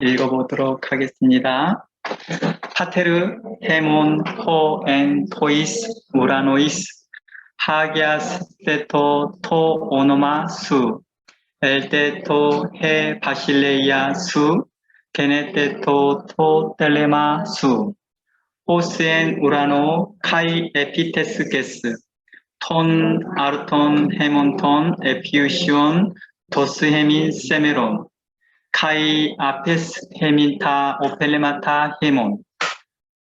읽어보도록 하겠습니다. 파테르, 헤몬, 토, 엔, 토이스, 우라노이스, 하기아스, 테토, 토, 오노마, 수, 엘테토, 헤, 바실레이아, 수, 게네테토, 토, 텔레마, 수, 호스엔, 우라노, 카이, 에피테스, 게스, 톤, 아르톤, 헤몬톤, 에피우시온, 도스, 헤민, 세메론, 카이 아페스 헤민타 오펠레마타 헤몬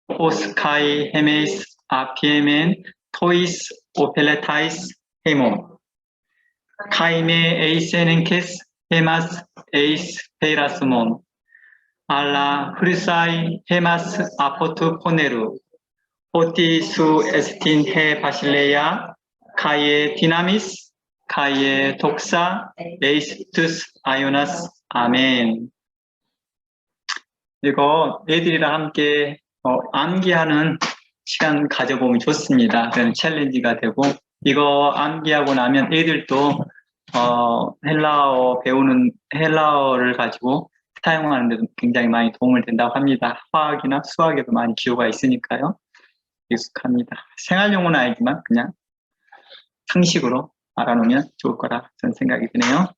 오스카이 헤메이스 아피에멘 토이스 오펠레타이스 헤몬 카이메 에이세넨케스 헤마스 에이스 페이라스몬 알라 흐르사이 헤마스 아포트 포네루 오티수 에스틴 헤 바실레야 카이에 디나미스 카이에 독사 에이스투스 아요나스 아멘. 이거 애들이랑 함께 암기하는 시간 가져보면 좋습니다. 그런 챌린지가 되고 이거 암기하고 나면 애들도 헬라어 배우는 헬라어를 가지고 사용하는 데도 굉장히 많이 도움을 된다고 합니다. 화학이나 수학에도 많이 기호가 있으니까요. 익숙합니다. 생활용어는 아니지만 그냥 상식으로 알아놓으면 좋을 거라 저는 생각이 드네요.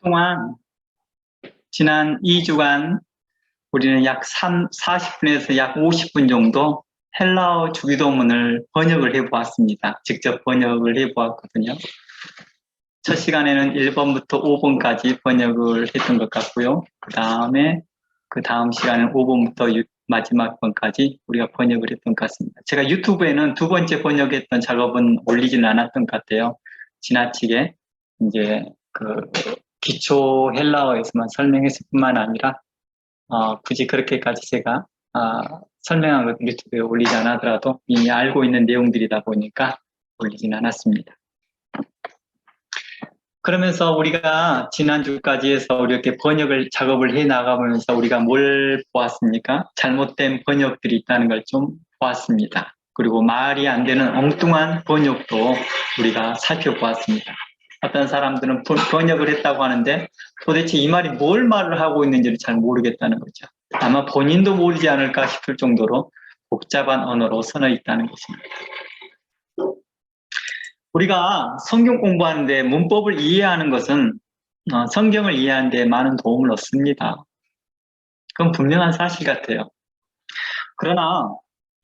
그동안 지난 2주간 우리는 약 40분에서 약 50분 정도 헬라어 주기도문을 번역을 해보았습니다. 직접 번역을 해보았거든요. 첫 시간에는 1번부터 5번까지 번역을 했던 것 같고요. 그 다음 시간에는 5번부터 마지막 번까지 우리가 번역을 했던 것 같습니다. 제가 유튜브에는 두 번째 번역했던 작업은 올리지는 않았던 것 같아요. 지나치게 이제 기초 헬라어에서만 설명했을 뿐만 아니라 굳이 그렇게까지 제가 설명한 것 유튜브에 올리지 않았더라도 이미 알고 있는 내용들이다 보니까 올리진 않았습니다. 그러면서 우리가 지난주까지 해서 이렇게 번역을 작업을 해 나가면서 우리가 뭘 보았습니까? 잘못된 번역들이 있다는 걸 좀 보았습니다. 그리고 말이 안 되는 엉뚱한 번역도 우리가 살펴보았습니다. 어떤 사람들은 번역을 했다고 하는데 도대체 이 말이 뭘 말을 하고 있는지를 잘 모르겠다는 거죠. 아마 본인도 모르지 않을까 싶을 정도로 복잡한 언어로 서너 있다는 것입니다. 우리가 성경 공부하는데 문법을 이해하는 것은 성경을 이해하는 데 많은 도움을 얻습니다. 그건 분명한 사실 같아요. 그러나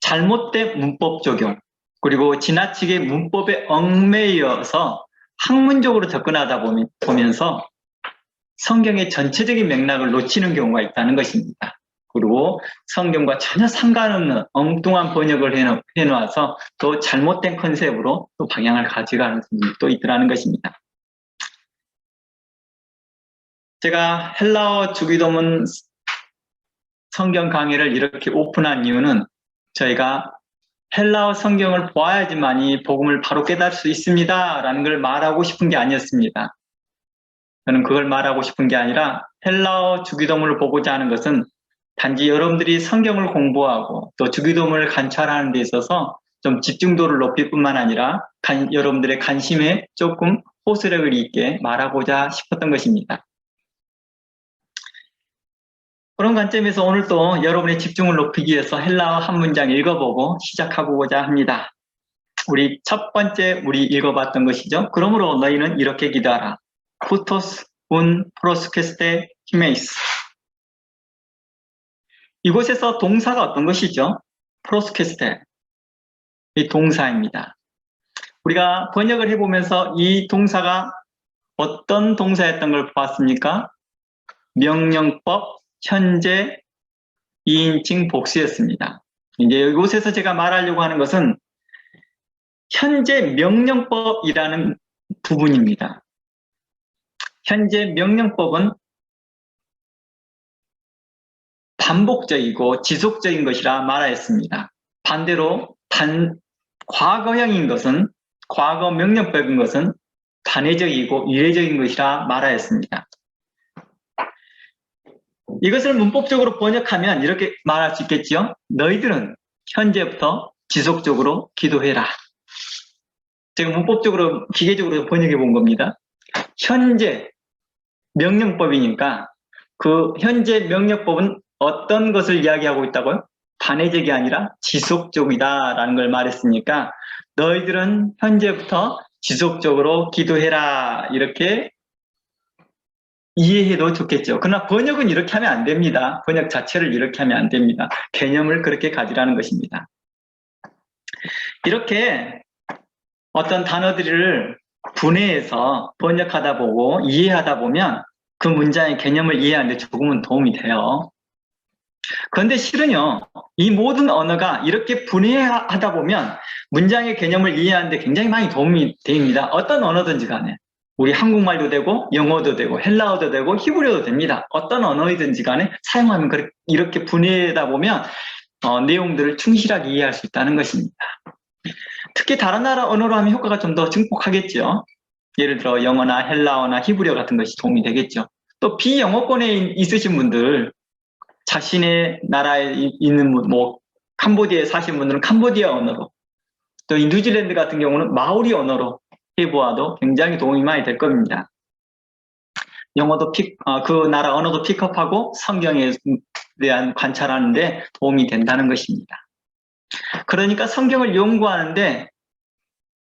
잘못된 문법 적용 그리고 지나치게 문법에 얽매여서 학문적으로 접근하다 보면서 성경의 전체적인 맥락을 놓치는 경우가 있다는 것입니다. 그리고 성경과 전혀 상관없는 엉뚱한 번역을 해놓아서 또 잘못된 컨셉으로 또 방향을 가져가는 분들이 또 있더라는 것입니다. 제가 헬라어 주기도문 성경 강의를 이렇게 오픈한 이유는 저희가 헬라어 성경을 보아야지만이 복음을 바로 깨달을 수 있습니다 라는 걸 말하고 싶은 게 아니었습니다. 저는 그걸 말하고 싶은 게 아니라 헬라어 주기도문을 보고자 하는 것은 단지 여러분들이 성경을 공부하고 또 주기도문을 관찰하는 데 있어서 좀 집중도를 높일 뿐만 아니라 여러분들의 관심에 조금 호소력을 있게 말하고자 싶었던 것입니다. 그런 관점에서 오늘 또 여러분의 집중을 높이기 위해서 헬라어 한 문장 읽어보고 시작하고자 합니다. 우리 첫 번째 읽어봤던 것이죠. 그러므로 너희는 이렇게 기도하라. 쿠토스 운 프로스케스테 히메이스. 이곳에서 동사가 어떤 것이죠? 프로스케스테. 이 동사입니다. 우리가 번역을 해보면서 이 동사가 어떤 동사였던 걸 보았습니까? 명령법, 현재, 2인칭 복수였습니다. 이제 이곳에서 제가 말하려고 하는 것은 현재 명령법이라는 부분입니다. 현재 명령법은 반복적이고 지속적인 것이라 말하였습니다. 반대로 과거형인 것은, 과거 명령법인 것은 단회적이고 이례적인 것이라 말하였습니다. 이것을 문법적으로 번역하면 이렇게 말할 수 있겠죠. 너희들은 현재부터 지속적으로 기도해라. 제가 문법적으로, 기계적으로 번역해 본 겁니다. 현재 명령법이니까 그 현재 명령법은 어떤 것을 이야기하고 있다고요? 단회적이 아니라 지속적이다라는 걸 말했으니까 너희들은 현재부터 지속적으로 기도해라 이렇게 이해해도 좋겠죠. 그러나 번역은 이렇게 하면 안 됩니다. 번역 자체를 이렇게 하면 안 됩니다. 개념을 그렇게 가지라는 것입니다. 이렇게 어떤 단어들을 분해해서 번역하다 보고 이해하다 보면 그 문장의 개념을 이해하는 데 조금은 도움이 돼요. 그런데 실은요, 이 모든 언어가 이렇게 분해하다 보면 문장의 개념을 이해하는 데 굉장히 많이 도움이 됩니다. 어떤 언어든지 간에. 우리 한국말도 되고 영어도 되고 헬라어도 되고 히브리어도 됩니다. 어떤 언어이든지 간에 사용하면 이렇게 분해하다 보면 내용들을 충실하게 이해할 수 있다는 것입니다. 특히 다른 나라 언어로 하면 효과가 좀 더 증폭하겠죠. 예를 들어 영어나 헬라어나 히브리어 같은 것이 도움이 되겠죠. 또 비영어권에 있으신 분들, 자신의 나라에 있는 뭐 캄보디아에 사신 분들은 캄보디아 언어로, 또 이 뉴질랜드 같은 경우는 마오리 언어로 해보아도 굉장히 도움이 많이 될 겁니다. 영어도 그 나라 언어도 픽업하고 성경에 대한 관찰하는데 도움이 된다는 것입니다. 그러니까 성경을 연구하는데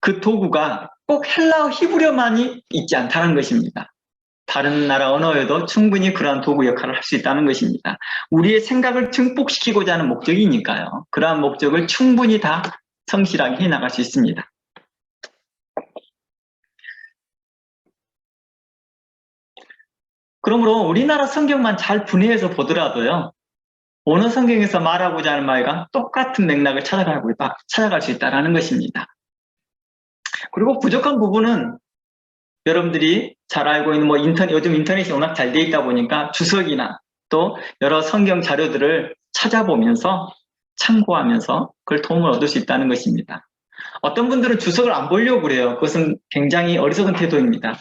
그 도구가 꼭 헬라어 히브리어만이 있지 않다는 것입니다. 다른 나라 언어에도 충분히 그러한 도구 역할을 할 수 있다는 것입니다. 우리의 생각을 증폭시키고자 하는 목적이니까요. 그러한 목적을 충분히 다 성실하게 해나갈 수 있습니다. 그러므로 우리나라 성경만 잘 분해해서 보더라도요. 어느 성경에서 말하고자 하는 말과 똑같은 맥락을 찾아갈 수 있다는 것입니다. 그리고 부족한 부분은 여러분들이 잘 알고 있는 요즘 인터넷이 워낙 잘 돼 있다 보니까 주석이나 또 여러 성경 자료들을 찾아보면서 참고하면서 그걸 도움을 얻을 수 있다는 것입니다. 어떤 분들은 주석을 안 보려고 그래요. 그것은 굉장히 어리석은 태도입니다.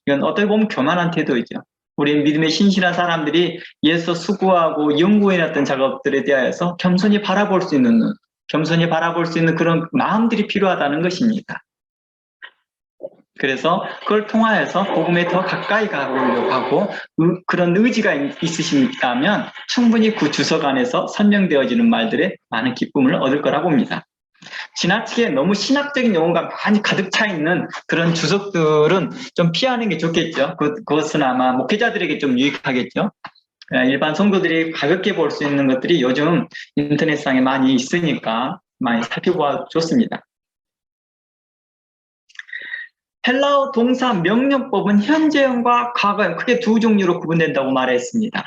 이건 어떻게 보면 교만한 태도이죠. 우리 믿음의 신실한 사람들이 예수 수고하고 연구해놨던 작업들에 대하여서 겸손히 바라볼 수 있는 그런 마음들이 필요하다는 것입니다. 그래서 그걸 통하여서 복음에 더 가까이 가보려고 하고 그런 의지가 있으시다면 충분히 그 주석 안에서 설명되어지는 말들에 많은 기쁨을 얻을 거라 봅니다. 지나치게 너무 신학적인 용어가 많이 가득 차 있는 그런 주석들은 좀 피하는 게 좋겠죠. 그것은 아마 목회자들에게 좀 유익하겠죠. 일반 성도들이 가볍게 볼 수 있는 것들이 요즘 인터넷상에 많이 있으니까 많이 살펴보아 좋습니다. 헬라어 동사 명령법은 현재형과 과거형 크게 두 종류로 구분된다고 말했습니다.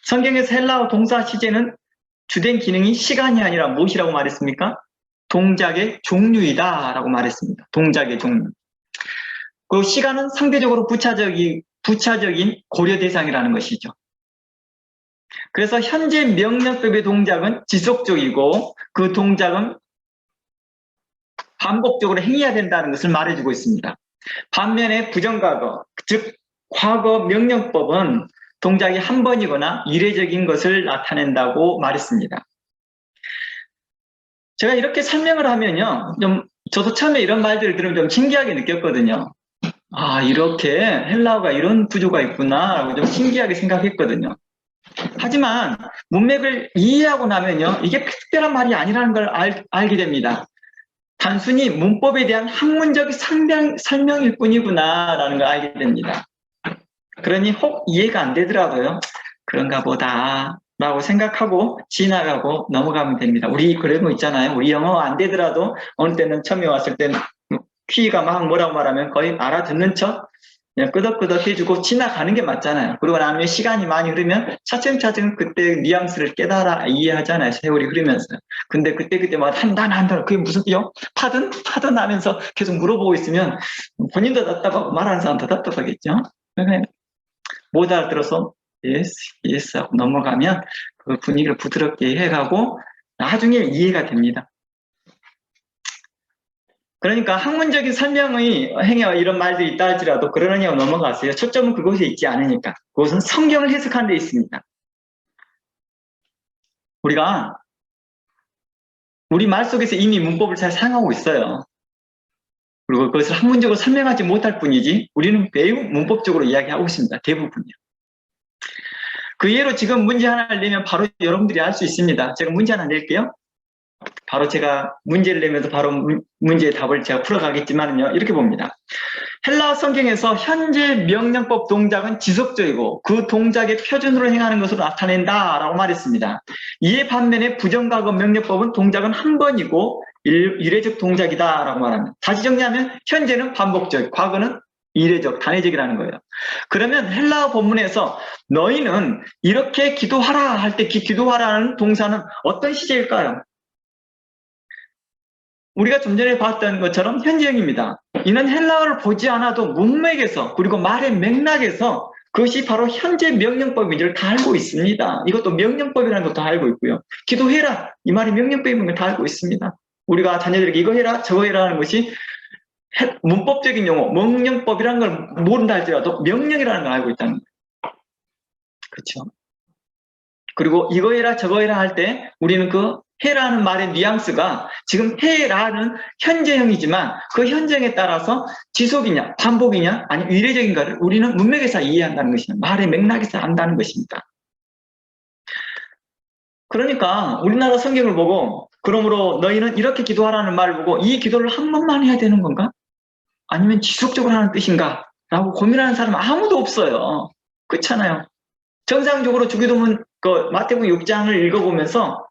성경에서 헬라어 동사 시제는 주된 기능이 시간이 아니라 무엇이라고 말했습니까? 동작의 종류이다 라고 말했습니다. 동작의 종류. 그 시간은 상대적으로 부차적인 고려 대상이라는 것이죠. 그래서 현재 명령법의 동작은 지속적이고 그 동작은 반복적으로 행해야 된다는 것을 말해주고 있습니다. 반면에 부정과거, 즉 과거 명령법은 동작이 한 번이거나 이례적인 것을 나타낸다고 말했습니다. 제가 이렇게 설명을 하면요, 저도 처음에 이런 말들을 들으면 좀 신기하게 느꼈거든요. 아, 이렇게 헬라어가 이런 구조가 있구나 라고 좀 신기하게 생각했거든요. 하지만 문맥을 이해하고 나면요, 이게 특별한 말이 아니라는 걸 알게 됩니다. 단순히 문법에 대한 학문적 설명일 뿐이구나 라는 걸 알게 됩니다. 그러니 혹 이해가 안 되더라도요, 그런가 보다 라고 생각하고 지나가고 넘어가면 됩니다. 우리 그런 거 있잖아요. 우리 영어 안 되더라도 어느 때는 처음에 왔을 때는 퀴가 막 뭐라고 말하면 거의 알아듣는 척 그냥 끄덕끄덕 해주고 지나가는 게 맞잖아요. 그리고 나면 시간이 많이 흐르면 차츰차츰 그때 뉘앙스를 깨달아 이해하잖아요. 세월이 흐르면서. 근데 그때마다 한단 그게 무슨 파든 하면서 계속 물어보고 있으면 본인도 답답하고 말하는 사람도 답답하겠죠. 못 알아들어서 yes 하고 넘어가면 그 분위기를 부드럽게 해가고 나중에 이해가 됩니다. 그러니까 학문적인 설명의 행위와 이런 말들이 있다 할지라도 그러느냐고 넘어가세요. 초점은 그곳에 있지 않으니까. 그것은 성경을 해석하는 데 있습니다. 우리가 우리 말 속에서 이미 문법을 잘 사용하고 있어요. 그리고 그것을 학문적으로 설명하지 못할 뿐이지 우리는 매우 문법적으로 이야기하고 있습니다. 대부분이요. 그 예로 지금 문제 하나를 내면 바로 여러분들이 알 수 있습니다. 제가 문제 하나 낼게요. 바로 제가 문제를 내면서 바로 문제의 답을 제가 풀어가겠지만요. 이렇게 봅니다. 헬라어 성경에서 현재 명령법 동작은 지속적이고 그 동작의 표준으로 행하는 것으로 나타낸다라고 말했습니다. 이에 반면에 부정과거 명령법은 동작은 한 번이고 일회적 동작이다라고 말합니다. 다시 정리하면 현재는 반복적, 과거는 이례적, 단회적이라는 거예요. 그러면 헬라어 본문에서 너희는 이렇게 기도하라 할 때 기도하라는 동사는 어떤 시제일까요? 우리가 좀 전에 봤던 것처럼 현재형입니다. 이는 헬라어를 보지 않아도 문맥에서 그리고 말의 맥락에서 그것이 바로 현재 명령법인지를 다 알고 있습니다. 이것도 명령법이라는 것도 알고 있고요. 기도해라 이 말이 명령법인 걸 다 알고 있습니다. 우리가 자녀들에게 이거 해라 저거 해라 하는 것이 문법적인 용어 명령법이라는 걸 모른다 할지라도 명령이라는 걸 알고 있다는 거예요. 그렇죠? 그리고 이거 해라 저거 해라 할 때 우리는 그 해라는 말의 뉘앙스가 지금 해라는 현재형이지만 그 현재형에 따라서 지속이냐 반복이냐 아니면 위례적인가를 우리는 문맥에서 이해한다는 것입니다. 말의 맥락에서 안다는 것입니다. 그러니까 우리나라 성경을 보고 그러므로 너희는 이렇게 기도하라는 말을 보고 이 기도를 한 번만 해야 되는 건가? 아니면 지속적으로 하는 뜻인가? 라고 고민하는 사람은 아무도 없어요. 그렇잖아요. 정상적으로 주기도문 마태복음 6장을 읽어보면서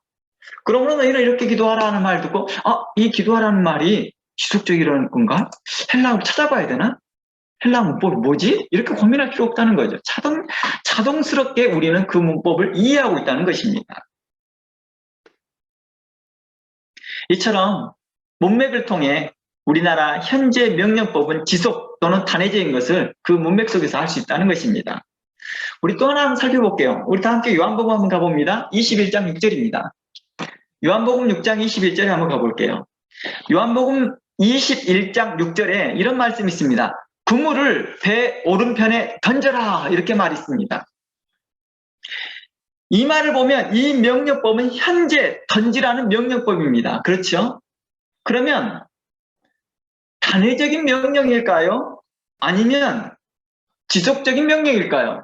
그러므로 너희는 이렇게 기도하라는 말 듣고 이 기도하라는 말이 지속적이라는 건가? 헬라어를 찾아봐야 되나? 헬라어 문법이 뭐지? 이렇게 고민할 필요 없다는 거죠. 자동스럽게 우리는 그 문법을 이해하고 있다는 것입니다. 이처럼 문맥을 통해 우리나라 현재 명령법은 지속 또는 단회적인 것을 그 문맥 속에서 알 수 있다는 것입니다. 우리 또 하나 한번 살펴볼게요. 우리 다 함께 요한복음 한번 가봅니다. 21장 6절입니다. 요한복음 6장 21절에 한번 가볼게요. 요한복음 21장 6절에 이런 말씀이 있습니다. 그물을 배 오른편에 던져라 이렇게 말이 있습니다. 이 말을 보면 이 명령법은 현재 던지라는 명령법입니다. 그렇죠? 그러면 단회적인 명령일까요? 아니면 지속적인 명령일까요?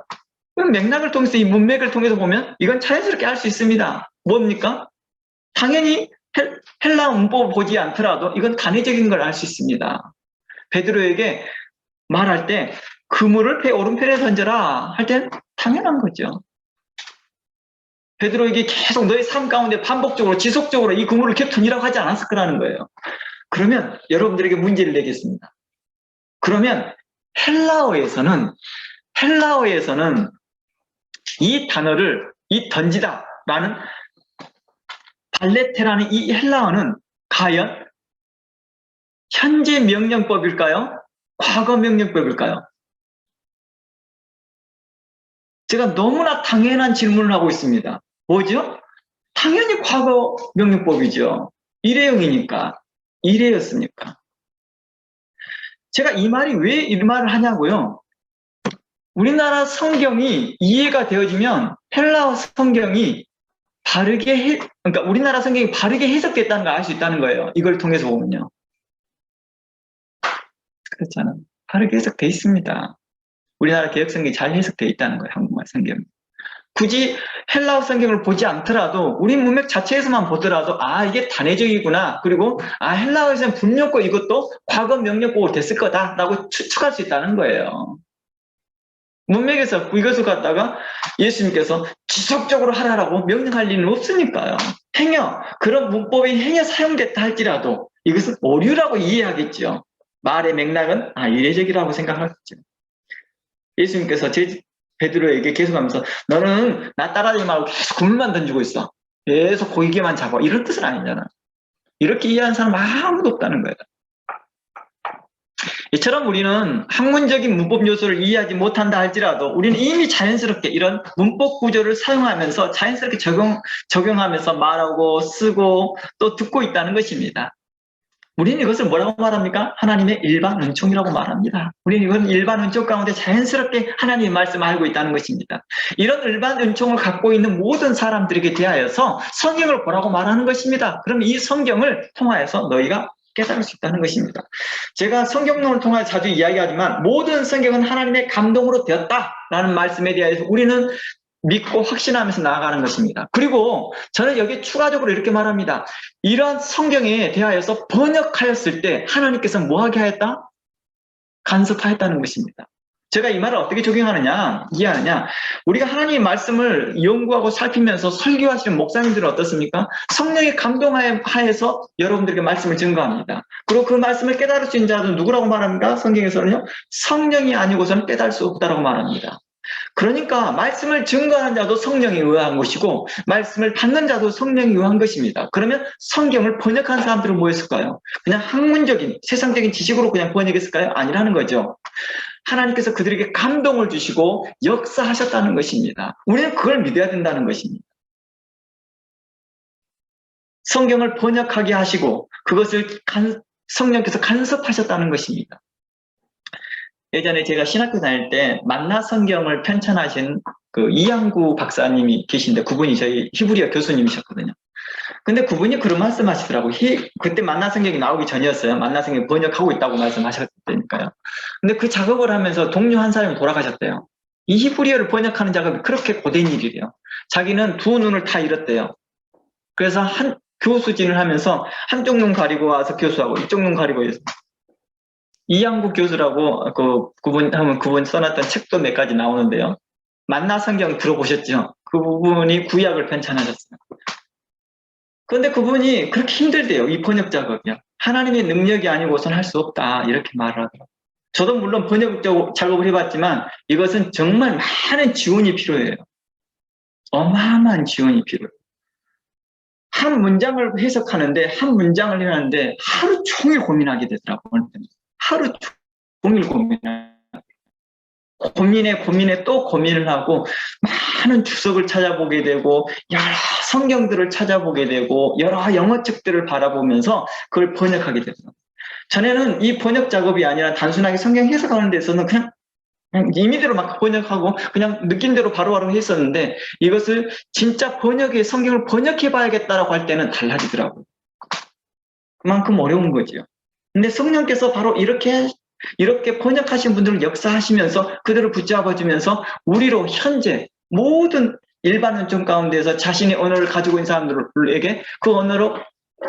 맥락을 통해서 이 문맥을 통해서 보면 이건 자연스럽게 알 수 있습니다. 뭡니까? 당연히 헬라 문법을 보지 않더라도 이건 단회적인 걸 알 수 있습니다. 베드로에게 말할 때 그물을 배 오른편에 던져라 할 땐 당연한 거죠. 베드로에게 계속 너의 삶 가운데 반복적으로 지속적으로 이 그물을 계속 던지라고 하지 않았을 거라는 거예요. 그러면 여러분들에게 문제를 내겠습니다. 그러면 헬라어에서는 이 단어를 이 던지다라는 발레테라는 이 헬라어는 과연 현재 명령법일까요? 과거 명령법일까요? 제가 너무나 당연한 질문을 하고 있습니다. 뭐죠? 당연히 과거 명령법이죠. 일회용이니까. 일회였으니까. 제가 이 말이 왜 이 말을 하냐고요? 우리나라 성경이 이해가 되어지면 헬라어 성경이 그러니까 우리나라 성경이 바르게 해석됐다는 걸 알 수 있다는 거예요. 이걸 통해서 보면요. 그렇잖아요. 바르게 해석돼 있습니다. 우리나라 개혁성경이 잘 해석돼 있다는 거예요. 한국말 성경. 굳이 헬라어 성경을 보지 않더라도 우리 문맥 자체에서만 보더라도 이게 단회적이구나. 그리고 헬라어에서는 분명코 이것도 과거 명령법으로 됐을 거다라고 추측할 수 있다는 거예요. 문맥에서 이것을 갖다가 예수님께서 지속적으로 하라라고 명령할 리는 없으니까요. 행여 그런 문법이 행여 사용됐다 할지라도 이것은 오류라고 이해하겠죠. 말의 맥락은 이례적이라고 생각하겠죠. 예수님께서 베드로에게 계속하면서 너는 나 따라다니지 말고 계속 그물만 던지고 있어. 계속 고기게만 잡아. 이런 뜻은 아니잖아. 이렇게 이해하는 사람 아무도 없다는 거예요. 이처럼 우리는 학문적인 문법 요소를 이해하지 못한다 할지라도 우리는 이미 자연스럽게 이런 문법 구조를 사용하면서 자연스럽게 적용하면서 말하고 쓰고 또 듣고 있다는 것입니다. 우리는 이것을 뭐라고 말합니까? 하나님의 일반 은총이라고 말합니다. 우리는 이건 일반 은총 가운데 자연스럽게 하나님의 말씀을 알고 있다는 것입니다. 이런 일반 은총을 갖고 있는 모든 사람들에게 대하여서 성경을 보라고 말하는 것입니다. 그럼 이 성경을 통하여서 너희가 깨달을 수 있다는 것입니다. 제가 성경론을 통해 자주 이야기하지만 모든 성경은 하나님의 감동으로 되었다라는 말씀에 대해서 우리는 믿고 확신하면서 나아가는 것입니다. 그리고 저는 여기 추가적으로 이렇게 말합니다. 이런 성경에 대하여서 번역하였을 때 하나님께서 뭐하게 하였다? 간섭하였다는 것입니다. 제가 이 말을 어떻게 적용하느냐, 이해하느냐. 우리가 하나님의 말씀을 연구하고 살피면서 설교하시는 목사님들은 어떻습니까? 성령의 감동하에서 여러분들에게 말씀을 증거합니다. 그리고 그 말씀을 깨달을 수 있는 자는 누구라고 말합니까? 성경에서는요. 성령이 아니고서는 깨달을 수 없다라고 말합니다. 그러니까 말씀을 증거하는 자도 성령에 의한 것이고 말씀을 받는 자도 성령에 의한 것입니다. 그러면 성경을 번역한 사람들은 뭐였을까요? 그냥 학문적인 세상적인 지식으로 그냥 번역했을까요? 아니라는 거죠. 하나님께서 그들에게 감동을 주시고 역사하셨다는 것입니다. 우리는 그걸 믿어야 된다는 것입니다. 성경을 번역하게 하시고 그것을 성령께서 간섭하셨다는 것입니다. 예전에 제가 신학교 다닐 때 만나 성경을 편찬하신 그 이양구 박사님이 계신데 그분이 저희 히브리어 교수님이셨거든요. 근데 그분이 그런 말씀 하시더라고요. 그때 만나 성경이 나오기 전이었어요. 만나 성경 번역하고 있다고 말씀하셨다니까요. 근데 그 작업을 하면서 동료 한 사람이 돌아가셨대요. 이 히브리어를 번역하는 작업이 그렇게 고된 일이래요. 자기는 두 눈을 다 잃었대요. 그래서 교수진을 하면서 한쪽 눈 가리고 와서 교수하고 이쪽 눈 가리고 해서 이양국 교수라고 그분 써놨던 책도 몇 가지 나오는데요. 만나 성경 들어보셨죠? 그 부분이 구약을 편찬하셨어요. 그런데 그분이 그렇게 힘들대요. 이 번역 작업이요. 하나님의 능력이 아니고선 할 수 없다. 이렇게 말을 하더라고요. 저도 물론 번역 작업을 해봤지만 이것은 정말 많은 지원이 필요해요. 어마어마한 지원이 필요해요. 한 문장을 해석하는데 한 문장을 해놨는데 하루 종일 고민하게 되더라고요. 하루 종일 고민에 또 고민을 하고 많은 주석을 찾아보게 되고 여러 성경들을 찾아보게 되고 여러 영어 책들을 바라보면서 그걸 번역하게 되더라고요. 전에는 이 번역 작업이 아니라 단순하게 성경 해석하는 데서는 그냥 임의대로 막 번역하고 그냥 느낌대로 바로바로 했었는데 이것을 진짜 성경을 번역해 봐야겠다라고 할 때는 달라지더라고요. 그만큼 어려운 거죠. 근데 성령께서 바로 이렇게 번역하신 분들을 역사하시면서 그들을 붙잡아주면서 우리로 현재 모든 일반 은총 가운데서 자신의 언어를 가지고 있는 사람들에게 그 언어로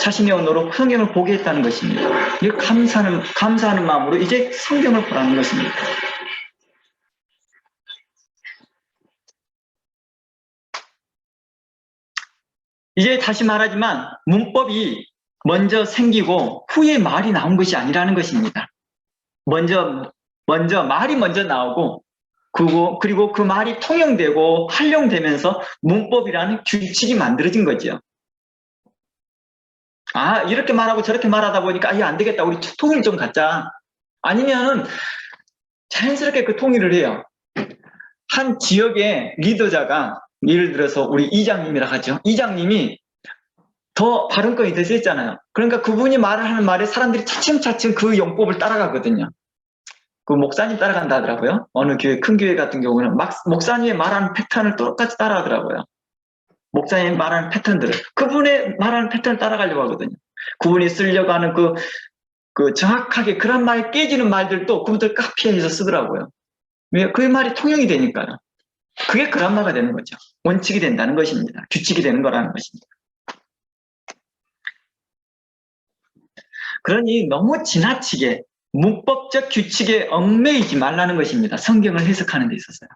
자신의 언어로 성경을 보게 했다는 것입니다. 이 감사하는 마음으로 이제 성경을 보라는 것입니다. 이제 다시 말하지만 문법이 먼저 생기고 후에 말이 나온 것이 아니라는 것입니다. 먼저 말이 먼저 나오고 그리고 그 말이 통용되고 활용되면서 문법이라는 규칙이 만들어진 거죠. 아, 이렇게 말하고 저렇게 말하다 보니까 이거 안 되겠다. 우리 통일 좀 갖자. 아니면 자연스럽게 그 통일을 해요. 한 지역의 리더자가 예를 들어서 우리 이장님이라 하죠. 이장님이 더 발언권이 더 세잖아요. 그러니까 그분이 하는 말에 사람들이 차츰차츰 그 용법을 따라가거든요. 그 목사님 따라간다 하더라고요. 어느 교회, 큰 교회 같은 경우는 목사님의 말하는 패턴을 똑같이 따라하더라고요. 목사님 말하는 패턴들을. 그분의 말하는 패턴을 따라가려고 하거든요. 그분이 쓰려고 하는 그 정확하게 그런 말 깨지는 말들도 그분들 카피해서 쓰더라고요. 왜? 그 말이 통용이 되니까요. 그게 그란마가 되는 거죠. 원칙이 된다는 것입니다. 규칙이 되는 거라는 것입니다. 그러니 너무 지나치게 문법적 규칙에 얽매이지 말라는 것입니다. 성경을 해석하는 데 있어서요.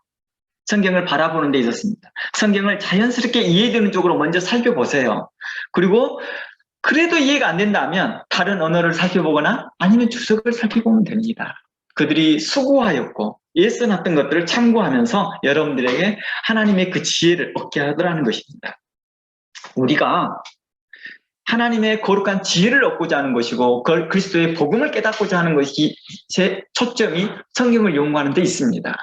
성경을 바라보는 데 있었습니다. 성경을 자연스럽게 이해되는 쪽으로 먼저 살펴보세요. 그리고 그래도 이해가 안 된다면 다른 언어를 살펴보거나 아니면 주석을 살펴보면 됩니다. 그들이 수고하였고 예써놨던 것들을 참고하면서 여러분들에게 하나님의 그 지혜를 얻게 하더라는 것입니다. 우리가 하나님의 거룩한 지혜를 얻고자 하는 것이고 그리스도의 복음을 깨닫고자 하는 것이 제 초점이 성경을 연구하는 데 있습니다.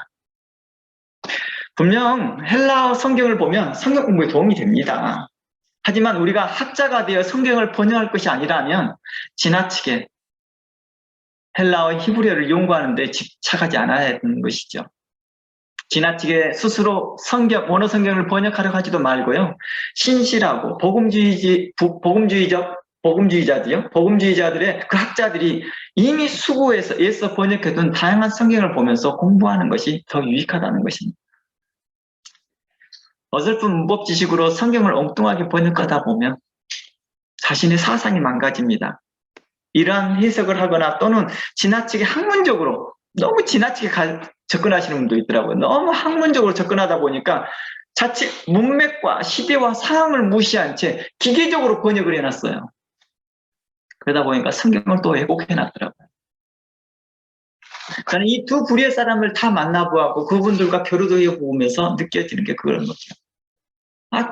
분명 헬라어 성경을 보면 성경 공부에 도움이 됩니다. 하지만 우리가 학자가 되어 성경을 번역할 것이 아니라면 지나치게 헬라어 히브리어를 연구하는 데 집착하지 않아야 되는 것이죠. 지나치게 스스로 원어 성경을 번역하려고 하지도 말고요. 신실하고 복음주의자들의 그 학자들이 이미 수고해서 애써 번역해둔 다양한 성경을 보면서 공부하는 것이 더 유익하다는 것입니다. 어설픈 문법 지식으로 성경을 엉뚱하게 번역하다 보면 자신의 사상이 망가집니다. 이러한 해석을 하거나 또는 지나치게 학문적으로 너무 지나치게 접근하시는 분도 있더라고요. 너무 학문적으로 접근하다 보니까 자칫 문맥과 시대와 상황을 무시한 채 기계적으로 번역을 해놨어요. 그러다 보니까 성경을 또 왜곡해놨더라고요. 저는 이 두 부류의 사람을 다 만나보고 그분들과 교류도 해보면서 느껴지는 게 그런 거죠.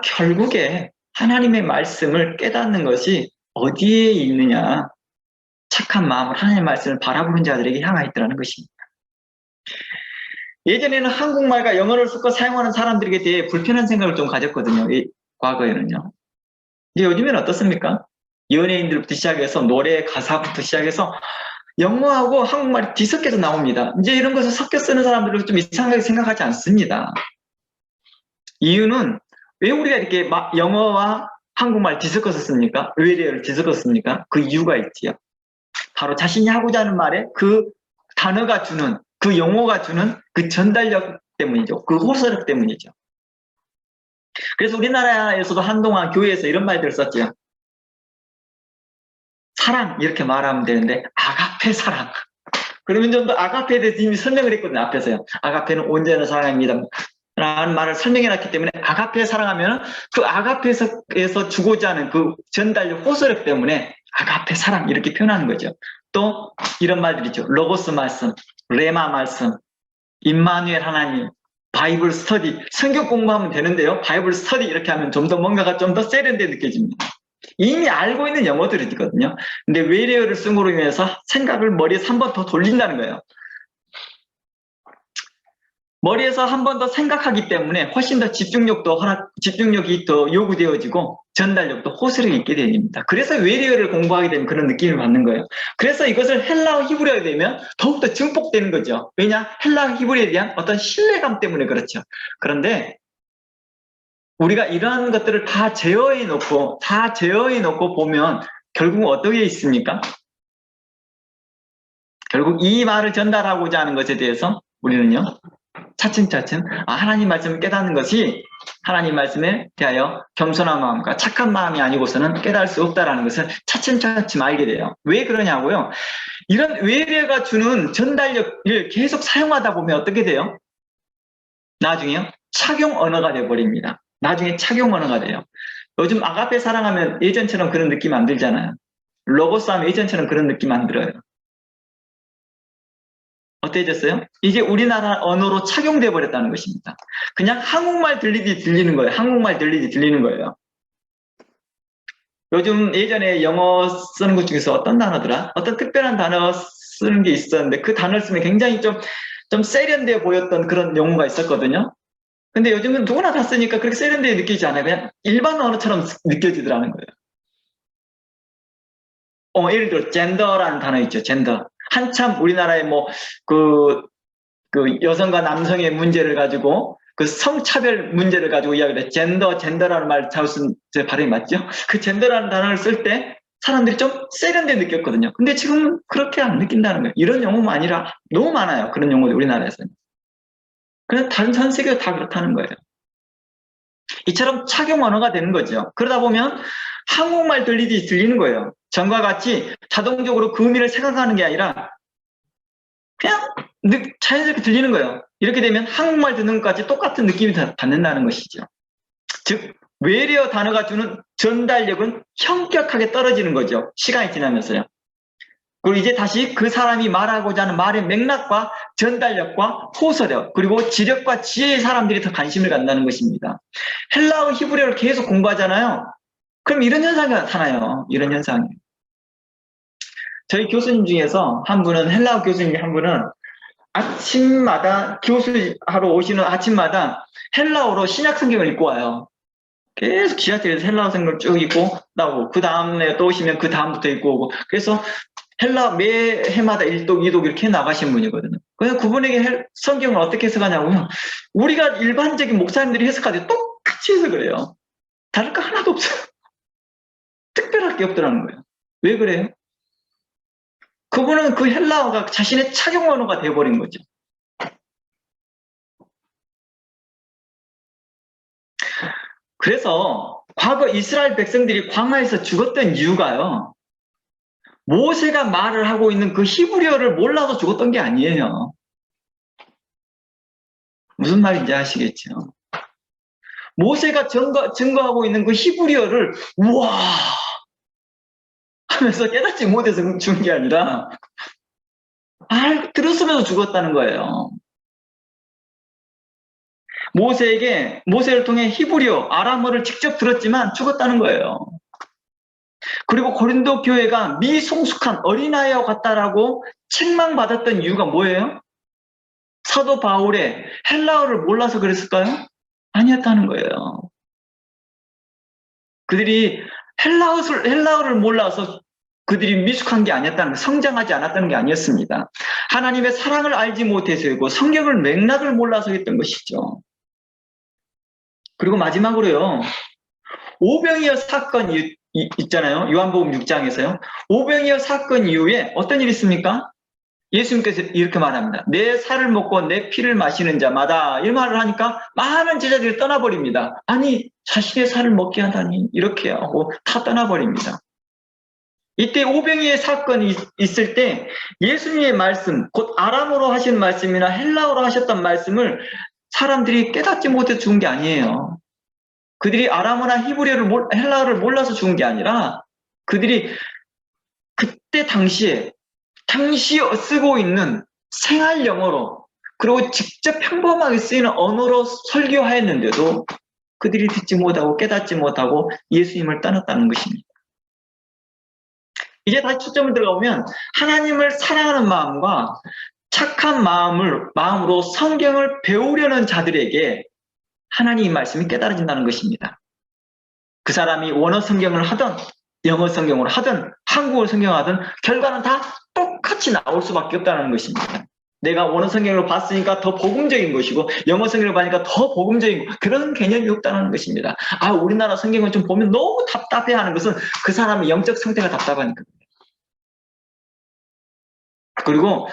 결국에 하나님의 말씀을 깨닫는 것이 어디에 있느냐. 착한 마음을 하나님의 말씀을 바라보는 자들에게 향하 있더라는 것입니다. 예전에는 한국말과 영어를 섞어 사용하는 사람들에게 대해 불편한 생각을 좀 가졌거든요. 과거에는요. 근데 요즘에는 어떻습니까? 연예인들부터 시작해서 노래 가사부터 시작해서 영어하고 한국말이 뒤섞여서 나옵니다. 이제 이런 것을 섞여 쓰는 사람들은 좀 이상하게 생각하지 않습니다. 이유는 왜 우리가 이렇게 영어와 한국말 뒤섞어서 씁니까? 외래어를 뒤섞어서 씁니까? 그 이유가 있지요. 바로 자신이 하고자 하는 말에 그 단어가 주는, 그 용어가 주는 그 전달력 때문이죠. 그 호소력 때문이죠. 그래서 우리나라에서도 한동안 교회에서 이런 말들을 썼죠. 사랑 이렇게 말하면 되는데 아가페 사랑. 그러면 좀 더 아가페에 대해서 이미 설명을 했거든요. 앞에서요. 아가페는 온전한 사랑입니다. 라는 말을 설명해놨기 때문에 아가페 사랑하면 그 아가페에서 주고자 하는 그 전달력 호소력 때문에 아가페 사랑 이렇게 표현하는 거죠. 또 이런 말들이죠. 로고스 말씀, 레마 말씀, 임마누엘 하나님, 바이블 스터디. 성경 공부하면 되는데요. 바이블 스터디 이렇게 하면 좀 더 뭔가가 좀 더 세련되게 느껴집니다. 이미 알고 있는 영어들이거든요. 근데 외래어를 쓴으로 인해서 생각을 머리에서 한 번 더 돌린다는 거예요. 머리에서 한 번 더 생각하기 때문에 훨씬 더 집중력이 더 요구되어지고 전달력도 호소력이 있게 됩니다. 그래서 외래어를 공부하게 되면 그런 느낌을 받는 거예요. 그래서 이것을 헬라어 히브리어에 되면 더욱더 증폭되는 거죠. 왜냐? 헬라어 히브리어에 대한 어떤 신뢰감 때문에 그렇죠. 그런데 우리가 이러한 것들을 다 제어해 놓고 보면 결국은 어떻게 있습니까? 결국 이 말을 전달하고자 하는 것에 대해서 우리는요. 차츰차츰 하나님 말씀을 깨닫는 것이 하나님 말씀에 대하여 겸손한 마음과 착한 마음이 아니고서는 깨달을 수 없다는 것을 차츰차츰 알게 돼요. 왜 그러냐고요? 이런 외래가 주는 전달력을 계속 사용하다 보면 어떻게 돼요? 나중에요? 착용 언어가 돼버립니다. 나중에 착용 언어가 돼요. 요즘 아가페 사랑하면 예전처럼 그런 느낌 안 들잖아요. 로고스 하면 예전처럼 그런 느낌 안 들어요. 어때졌어요? 이게 우리나라 언어로 착용돼 버렸다는 것입니다. 그냥 한국말 들리지 들리는 거예요. 한국말 들리지 들리는 거예요. 요즘 예전에 영어 쓰는 것 중에서 어떤 단어더라? 어떤 특별한 단어 쓰는 게 있었는데 그 단어를 쓰면 굉장히 좀 세련돼 보였던 그런 용어가 있었거든요. 근데 요즘은 누구나 다 쓰니까 그렇게 세련되게 느끼지 않아요. 그냥 일반 언어처럼 느껴지더라는 거예요. 예를 들어 젠더라는 단어 있죠. 젠더. 한참 우리나라에 그 여성과 남성의 문제를 가지고 그 성차별 문제를 가지고 이야기를 해. 젠더라는 말 잘 쓴 제 발음이 맞죠? 그 젠더라는 단어를 쓸 때 사람들이 좀 세련되게 느꼈거든요. 근데 지금 그렇게 안 느낀다는 거예요. 이런 용어만 아니라 너무 많아요. 그런 용어들 우리나라에서는. 그래서 다른 전 세계가 다 그렇다는 거예요. 이처럼 착용 언어가 되는 거죠. 그러다 보면 한국말 들리듯이 들리는 거예요. 전과 같이 자동적으로 그 의미를 생각하는 게 아니라 그냥 자연스럽게 들리는 거예요. 이렇게 되면 한국말 듣는 것까지 똑같은 느낌이 받는다는 것이죠. 즉 외래어 단어가 주는 전달력은 현격하게 떨어지는 거죠. 시간이 지나면서요. 그리고 이제 다시 그 사람이 말하고자 하는 말의 맥락과 전달력과 호소력 그리고 지력과 지혜의 사람들이 더 관심을 갖는다는 것입니다. 헬라어 히브리어를 계속 공부하잖아요. 그럼 이런 현상이 나타나요. 이런 현상이. 저희 교수님 중에서 한 분은 헬라어 교수님 한 분은 아침마다 교수하러 오시는 아침마다 헬라어로 신약 성경을 읽고 와요. 계속 지하철에서 헬라어 생글 쭉 읽고 나오고 그 다음에 또 오시면 그 다음부터 읽고 오고 그래서 매 해마다 1독, 2독 이렇게 나가신 분이거든요. 그래서 그분에게 성경을 어떻게 해석하냐고요. 우리가 일반적인 목사님들이 해석하듯 똑같이 해석을 해요. 다를 거 하나도 없어요. 특별할 게 없더라는 거예요. 왜 그래요? 그분은 그 헬라어가 자신의 착용 언어가 되어버린 거죠. 그래서 과거 이스라엘 백성들이 광야에서 죽었던 이유가요. 모세가 말을 하고 있는 그 히브리어를 몰라서 죽었던 게 아니에요. 무슨 말인지 아시겠죠? 모세가 증거하고 있는 그 히브리어를 우와 하면서 깨닫지 못해서 죽은 게 아니라 들었으면서 죽었다는 거예요. 모세를 통해 히브리어, 아람어를 직접 들었지만 죽었다는 거예요. 그리고 고린도 교회가 미성숙한 어린아이와 같다라고 책망받았던 이유가 뭐예요? 사도 바울의 헬라어를 몰라서 그랬을까요? 아니었다는 거예요. 그들이 헬라어를 몰라서 그들이 미숙한 게 아니었다는 거예요. 성장하지 않았다는 게 아니었습니다. 하나님의 사랑을 알지 못해서이고 성경을 맥락을 몰라서 했던 것이죠. 그리고 마지막으로요. 오병이어 사건이 있잖아요. 요한복음 6장에서요. 오병이어 사건 이후에 어떤 일이 있습니까? 예수님께서 이렇게 말합니다. 내 살을 먹고 내 피를 마시는 자마다 이 말을 하니까 많은 제자들이 떠나버립니다. 아니 자신의 살을 먹게 하다니 이렇게 하고 다 떠나버립니다. 이때 오병이의 사건이 있을 때 예수님의 말씀, 곧 아람어로 하신 말씀이나 헬라어로 하셨던 말씀을 사람들이 깨닫지 못해 죽은 게 아니에요. 그들이 아람어나 헬라어를 몰라서 죽은 게 아니라 그들이 그때 당시에 쓰고 있는 생활 영어로 그리고 직접 평범하게 쓰이는 언어로 설교하였는데도 그들이 듣지 못하고 깨닫지 못하고 예수님을 떠났다는 것입니다. 이제 다시 초점을 들어가보면 하나님을 사랑하는 마음과 착한 마음으로 성경을 배우려는 자들에게 하나님의 말씀이 깨달아진다는 것입니다. 그 사람이 원어 성경을 하든 영어 성경을 하든 한국어 성경을 하든 결과는 다 똑같이 나올 수밖에 없다는 것입니다. 내가 원어 성경으로 봤으니까 더 복음적인 것이고 영어 성경을 보니까 더 복음적인 그런 개념이 없다는 것입니다. 우리나라 성경을 좀 보면 너무 답답해하는 것은 그 사람의 영적 상태가 답답하니까. 그리고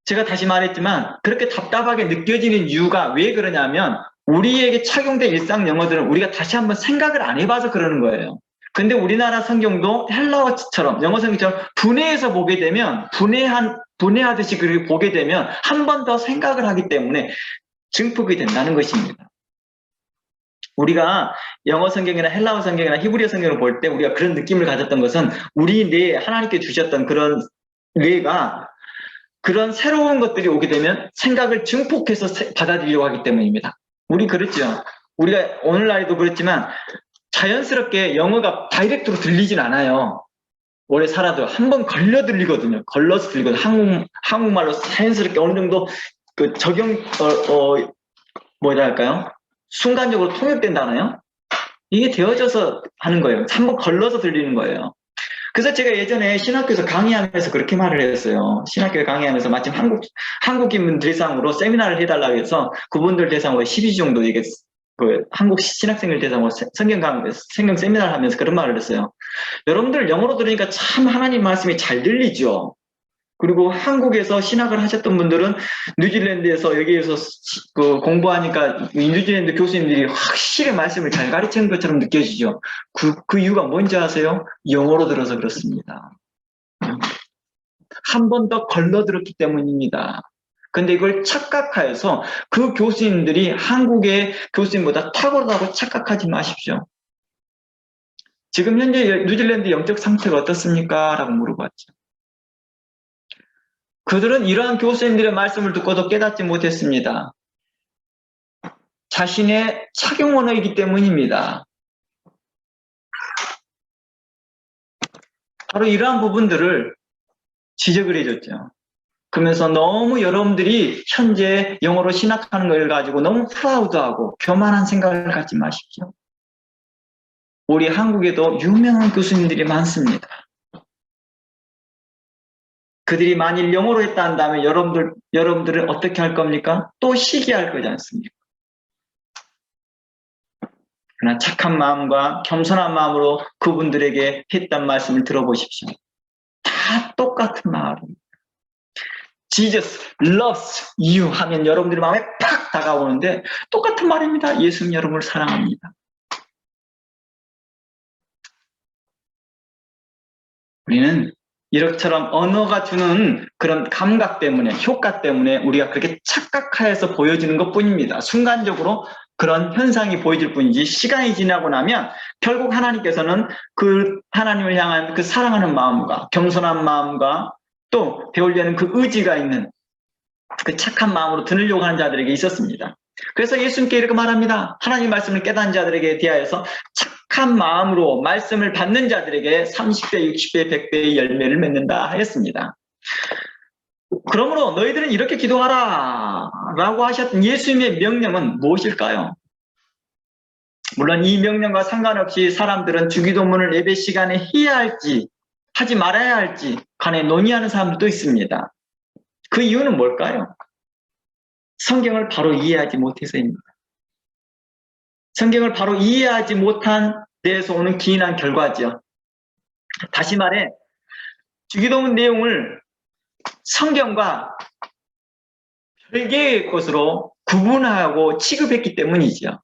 제가 다시 말했지만 그렇게 답답하게 느껴지는 이유가 왜 그러냐면 우리에게 착용된 일상 영어들은 우리가 다시 한번 생각을 안 해봐서 그러는 거예요. 근데 우리나라 성경도 헬라어처럼 영어 성경처럼 분해해서 보게 되면 분해하듯이 그렇게 보게 되면 한 번 더 생각을 하기 때문에 증폭이 된다는 것입니다. 우리가 영어 성경이나 헬라어 성경이나 히브리어 성경을 볼 때 우리가 그런 느낌을 가졌던 것은 우리 뇌에 하나님께 주셨던 그런 뇌가 그런 새로운 것들이 오게 되면 생각을 증폭해서 받아들이려고 하기 때문입니다. 우리 그렇죠. 우리가 오늘날에도 그렇지만 자연스럽게 영어가 다이렉트로 들리진 않아요. 오래 살아도 한 번 걸러서 들리거든요. 한국말로 자연스럽게 어느 정도 그 뭐랄까요? 순간적으로 통역된다나요? 이게 되어져서 하는 거예요. 한 번 걸러서 들리는 거예요. 그래서 제가 예전에 신학교에서 강의하면서 그렇게 말을 했어요. 신학교에 강의하면서 마침 한국인 대상으로 세미나를 해달라고 해서 그분들 대상으로 12주 정도 이게 한국 신학생들 대상으로 성경 세미나를 하면서 그런 말을 했어요. 여러분들 영어로 들으니까 참 하나님 말씀이 잘 들리죠. 그리고 한국에서 신학을 하셨던 분들은 뉴질랜드에서 여기에서 공부하니까 뉴질랜드 교수님들이 확실히 말씀을 잘 가르치는 것처럼 느껴지죠. 그 이유가 뭔지 아세요? 영어로 들어서 그렇습니다. 한 번 더 걸러 들었기 때문입니다. 근데 이걸 착각하여서 그 교수님들이 한국의 교수님보다 탁월하다고 착각하지 마십시오. 지금 현재 뉴질랜드 영적 상태가 어떻습니까? 라고 물어봤죠. 그들은 이러한 교수님들의 말씀을 듣고도 깨닫지 못했습니다. 자신의 착용 언어이기 때문입니다. 바로 이러한 부분들을 지적을 해줬죠. 그러면서 너무 여러분들이 현재 영어로 신학하는 걸 가지고 너무 프라우드하고 교만한 생각을 갖지 마십시오. 우리 한국에도 유명한 교수님들이 많습니다. 그들이 만일 영어로 했다 한다면 여러분들은 어떻게 할 겁니까? 또 시기할 거지 않습니까? 그러나 착한 마음과 겸손한 마음으로 그분들에게 했던 말씀을 들어보십시오. 다 똑같은 말입니다. Jesus loves you 하면 여러분들의 마음에 팍 다가오는데 똑같은 말입니다. 예수님 여러분을 사랑합니다. 우리는 이렇처럼 언어가 주는 그런 감각 때문에, 효과 때문에 우리가 그렇게 착각하여서 보여지는 것뿐입니다. 순간적으로 그런 현상이 보여질 뿐이지 시간이 지나고 나면 결국 하나님께서는 그 하나님을 향한 그 사랑하는 마음과 겸손한 마음과 또 배우려는 그 의지가 있는 그 착한 마음으로 들으려고 하는 자들에게 있었습니다. 그래서 예수님께 이렇게 말합니다. 하나님 말씀을 깨닫는 자들에게 대하여서 착한 마음으로 말씀을 받는 자들에게 30배, 60배, 100배의 열매를 맺는다 하였습니다. 그러므로 너희들은 이렇게 기도하라 라고 하셨던 예수님의 명령은 무엇일까요? 물론 이 명령과 상관없이 사람들은 주기도문을 예배 시간에 해야 할지 하지 말아야 할지 간에 논의하는 사람들도 있습니다. 그 이유는 뭘까요? 성경을 바로 이해하지 못해서입니다. 성경을 바로 이해하지 못한 데에서 오는 기인한 결과죠. 다시 말해 주기도문 내용을 성경과 별개의 것으로 구분하고 취급했기 때문이죠.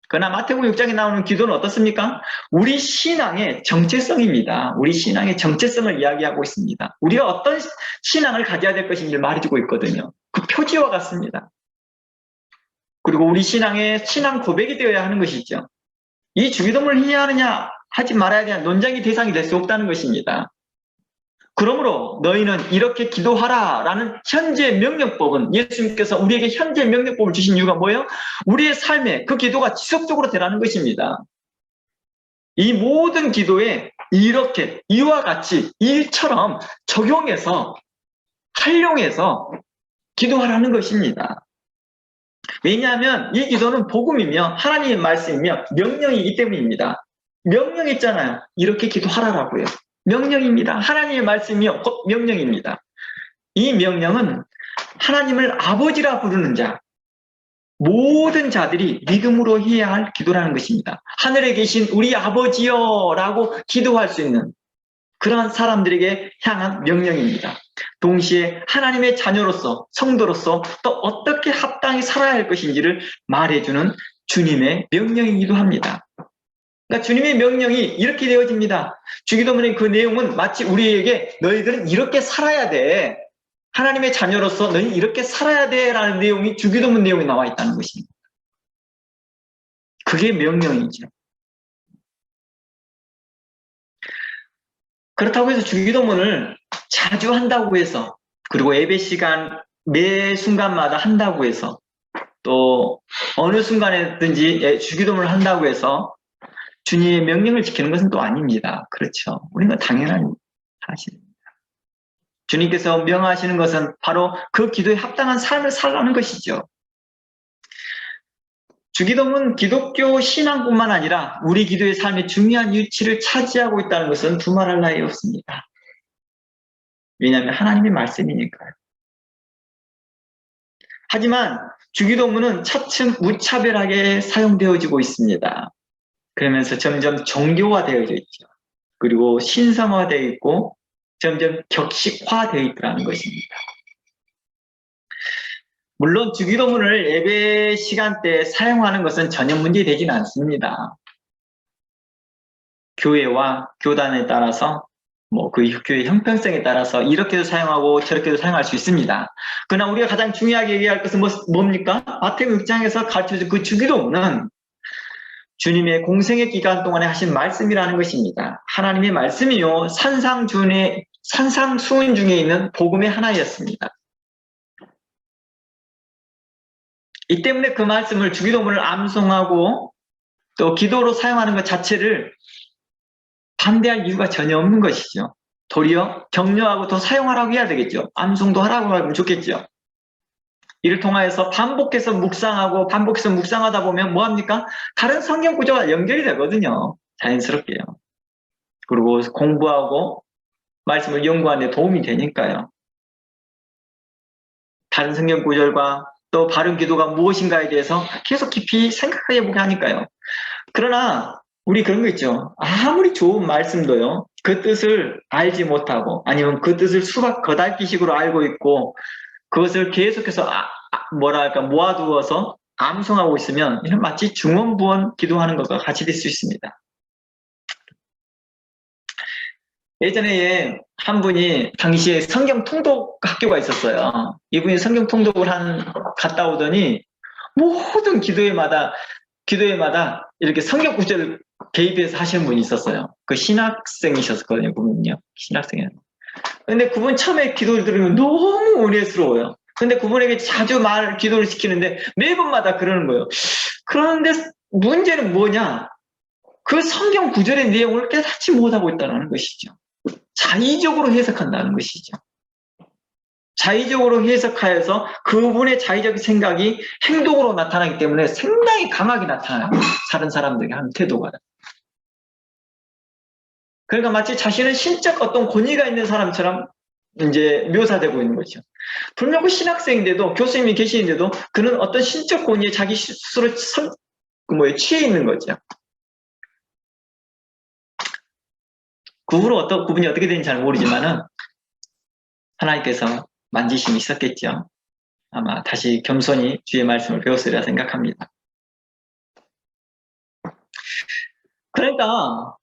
그러나 마태복음 6장에 나오는 기도는 어떻습니까? 우리 신앙의 정체성입니다. 우리 신앙의 정체성을 이야기하고 있습니다. 우리가 어떤 신앙을 가져야 될 것인지를 말해주고 있거든요. 그 표지와 같습니다. 그리고 우리 신앙의 신앙 고백이 되어야 하는 것이죠. 이 주기도문을 해야 하느냐 하지 말아야 되냐 논쟁의 대상이 될 수 없다는 것입니다. 그러므로 너희는 이렇게 기도하라 라는 현재 명령법은 예수님께서 우리에게 현재 명령법을 주신 이유가 뭐예요? 우리의 삶에 그 기도가 지속적으로 되라는 것입니다. 이 모든 기도에 이렇게 이와 같이 이처럼 적용해서 활용해서 기도하라는 것입니다. 왜냐하면 이 기도는 복음이며 하나님의 말씀이며 명령이기 때문입니다. 명령 있잖아요. 이렇게 기도하라고요. 명령입니다. 하나님의 말씀이요. 곧 명령입니다. 이 명령은 하나님을 아버지라 부르는 자, 모든 자들이 믿음으로 해야 할 기도라는 것입니다. 하늘에 계신 우리 아버지여 라고 기도할 수 있는 그러한 사람들에게 향한 명령입니다. 동시에 하나님의 자녀로서 성도로서 또 어떻게 합당히 살아야 할 것인지를 말해주는 주님의 명령이기도 합니다. 그러니까 주님의 명령이 이렇게 되어집니다. 주기도문의 그 내용은 마치 우리에게 너희들은 이렇게 살아야 돼. 하나님의 자녀로서 너희는 이렇게 살아야 돼 라는 내용이 주기도문 내용에 나와 있다는 것입니다. 그게 명령이죠. 그렇다고 해서 주기도문을 자주 한다고 해서 그리고 예배 시간 매 순간마다 한다고 해서 또 어느 순간에든지 주기도문을 한다고 해서 주님의 명령을 지키는 것은 또 아닙니다. 그렇죠. 우리는 당연한 사실입니다. 주님께서 명하시는 것은 바로 그 기도에 합당한 삶을 살라는 것이죠. 주기도문 기독교 신앙뿐만 아니라 우리 기도의 삶의 중요한 위치를 차지하고 있다는 것은 두말할 나위 없습니다. 왜냐하면 하나님의 말씀이니까요. 하지만 주기도문은 차츰 무차별하게 사용되어지고 있습니다. 그러면서 점점 정교화되어져 있죠. 그리고 신성화되어 있고 점점 격식화되어 있다는 것입니다. 물론 주기도문을 예배 시간대에 사용하는 것은 전혀 문제되지는 않습니다. 교회와 교단에 따라서 그 교회 형평성에 따라서 이렇게도 사용하고 저렇게도 사용할 수 있습니다. 그러나 우리가 가장 중요하게 얘기할 것은 뭡니까? 마태복음 6장에서 가르쳐준 그 주기도문은 주님의 공생의 기간 동안에 하신 말씀이라는 것입니다. 하나님의 말씀이요 산상수훈 중에 있는 복음의 하나였습니다. 이 때문에 그 말씀을 주기도문을 암송하고 또 기도로 사용하는 것 자체를 반대할 이유가 전혀 없는 것이죠. 도리어 격려하고 더 사용하라고 해야 되겠죠. 암송도 하라고 하면 좋겠죠. 이를 통하여서 반복해서 묵상하고 반복해서 묵상하다 보면 뭐합니까? 다른 성경 구조와 연결이 되거든요. 자연스럽게요. 그리고 공부하고 말씀을 연구하는 데 도움이 되니까요. 다른 성경 구절과 또 바른 기도가 무엇인가에 대해서 계속 깊이 생각해 보게 하니까요. 그러나 우리 그런 거 있죠. 아무리 좋은 말씀도요. 그 뜻을 알지 못하고 아니면 그 뜻을 수박 겉핥기식으로 알고 있고 그것을 계속해서 뭐랄까 모아두어서 암송하고 있으면 이런 마치 중원부원 기도하는 것과 같이 될 수 있습니다. 예전에 한 분이 당시에 성경 통독 학교가 있었어요. 이분이 성경 통독을 갔다 오더니 모든 기도회마다 이렇게 성경 구절을 개입해서 하시는 분이 있었어요. 그 신학생이셨거든요, 그분은요. 신학생이에요. 근데 그분 처음에 기도를 들으면 너무 은혜스러워요. 근데 그분에게 자주 기도를 시키는데 매번마다 그러는 거예요. 그런데 문제는 뭐냐? 그 성경 구절의 내용을 깨닫지 못하고 있다는 것이죠. 자의적으로 해석한다는 것이죠. 자의적으로 해석하여서 그분의 자의적 생각이 행동으로 나타나기 때문에 상당히 강하게 나타나요. 다른 사람들이 하는 태도가. 그러니까 마치 자신은 신적 어떤 권위가 있는 사람처럼 이제 묘사되고 있는 거죠. 불명고 신학생인데도 교수님이 계시는데도 그는 어떤 신적 권위에 자기 스스로 취해 있는 거죠. 그 후로 그분이 어떻게 되는지 잘 모르지만은 하나님께서 만지심이 있었겠죠. 아마 다시 겸손히 주의 말씀을 배웠으리라 생각합니다. 그러니까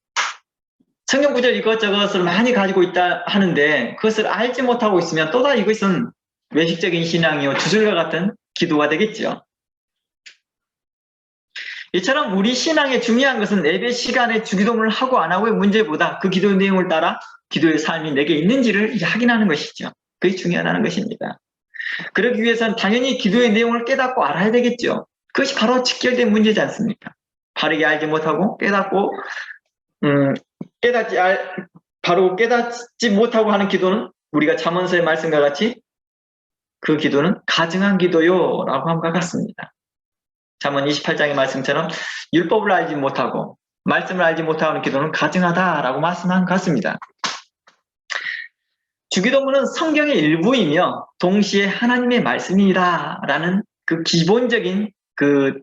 성경 구절 이것저것을 많이 가지고 있다 하는데 그것을 알지 못하고 있으면 또다 이것은 외식적인 신앙이요 주술과 같은 기도가 되겠죠. 이처럼 우리 신앙의 중요한 것은 예배 시간에 주기도문을 하고 안 하고의 문제보다 그 기도 내용을 따라 기도의 삶이 내게 있는지를 확인하는 것이죠. 그게 중요하다는 것입니다. 그러기 위해서는 당연히 기도의 내용을 깨닫고 알아야 되겠죠. 그것이 바로 직결된 문제지 않습니까? 바르게 알지 못하고 깨닫고 바로 깨닫지 못하고 하는 기도는 우리가 잠언서의 말씀과 같이 그 기도는 가증한 기도요 라고 함과 같습니다. 잠언 28장의 말씀처럼 율법을 알지 못하고 말씀을 알지 못하는 기도는 가증하다라고 말씀한 것 같습니다. 주기도문은 성경의 일부이며 동시에 하나님의 말씀이다라는 그 기본적인 그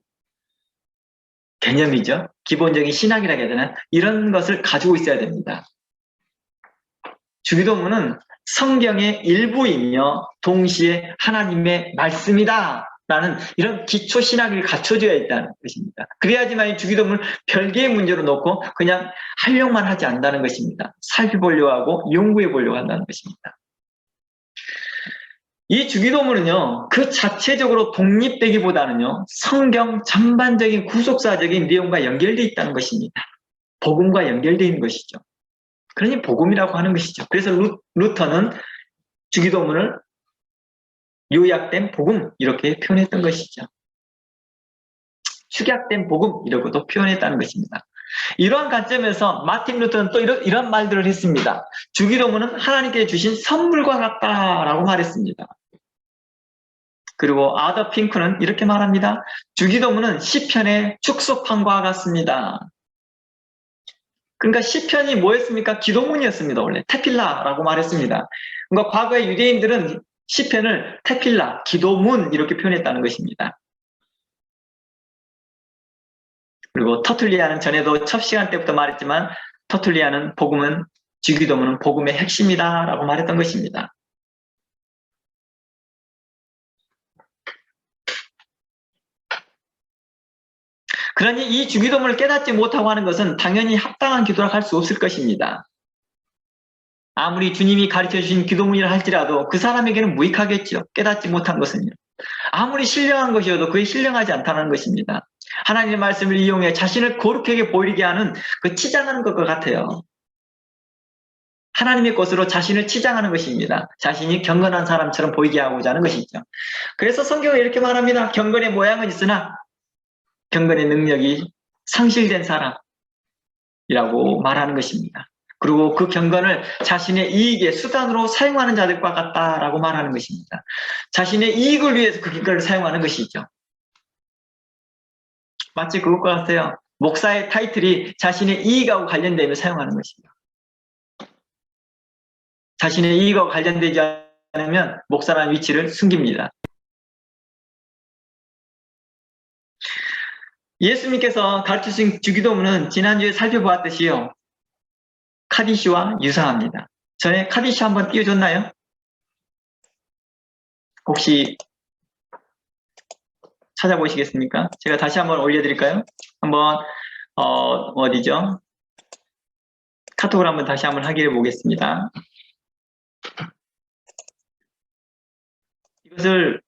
개념이죠. 기본적인 신학이라고 해야 되나? 이런 것을 가지고 있어야 됩니다. 주기도문은 성경의 일부이며 동시에 하나님의 말씀이다 라는 이런 기초 신학을 갖춰줘야 있다는 것입니다. 그래야지만 이 주기도문을 별개의 문제로 놓고 그냥 활용만 하지 않는다는 것입니다. 살펴보려고 하고 연구해 보려고 한다는 것입니다. 이 주기도문은요, 그 자체적으로 독립되기보다는요, 성경 전반적인 구속사적인 내용과 연결되어 있다는 것입니다. 복음과 연결되어 있는 것이죠. 그러니 복음이라고 하는 것이죠. 그래서 루터는 주기도문을 요약된 복음 이렇게 표현했던 것이죠. 축약된 복음 이라고도 표현했다는 것입니다. 이러한 관점에서 마틴 루터는 또 이런 말들을 했습니다. 주기도문은 하나님께 주신 선물과 같다라고 말했습니다. 그리고 아더 핑크는 이렇게 말합니다. 주기도문은 시편의 축소판과 같습니다. 그러니까 시편이 뭐였습니까? 기도문이었습니다. 원래 테필라라고 말했습니다. 그러니까 과거의 유대인들은 시편을 테필라, 기도문 이렇게 표현했다는 것입니다. 그리고 터툴리아는 전에도 첫 시간 때부터 말했지만 터툴리아는 복음은 주기도문은 복음의 핵심이다 라고 말했던 것입니다. 그러니 이 주기도문을 깨닫지 못하고 하는 것은 당연히 합당한 기도라 할 수 없을 것입니다. 아무리 주님이 가르쳐주신 기도문이라 할지라도 그 사람에게는 무익하겠죠. 깨닫지 못한 것은요. 아무리 신령한 것이어도 그게 신령하지 않다는 것입니다. 하나님의 말씀을 이용해 자신을 거룩하게 보이게 하는 그 치장하는 것과 같아요. 하나님의 것으로 자신을 치장하는 것입니다. 자신이 경건한 사람처럼 보이게 하고자 하는 것이죠. 그래서 성경은 이렇게 말합니다. 경건의 모양은 있으나 경건의 능력이 상실된 사람이라고 말하는 것입니다. 그리고 그 경건을 자신의 이익의 수단으로 사용하는 자들과 같다라고 말하는 것입니다. 자신의 이익을 위해서 그 경건을 사용하는 것이죠. 마치 그것과 같아요. 목사의 타이틀이 자신의 이익하고 관련되면 사용하는 것입니다. 자신의 이익하고 관련되지 않으면 목사라는 위치를 숨깁니다. 예수님께서 가르치신 주기도문은 지난주에 살펴보았듯이요. 카디시와 유사합니다. 전에 카디시 한번 띄워줬나요? 혹시 찾아보시겠습니까? 제가 다시 한번 올려드릴까요? 한번 어디죠? 카톡을 한번 다시 한번 확인해 보겠습니다. 이것을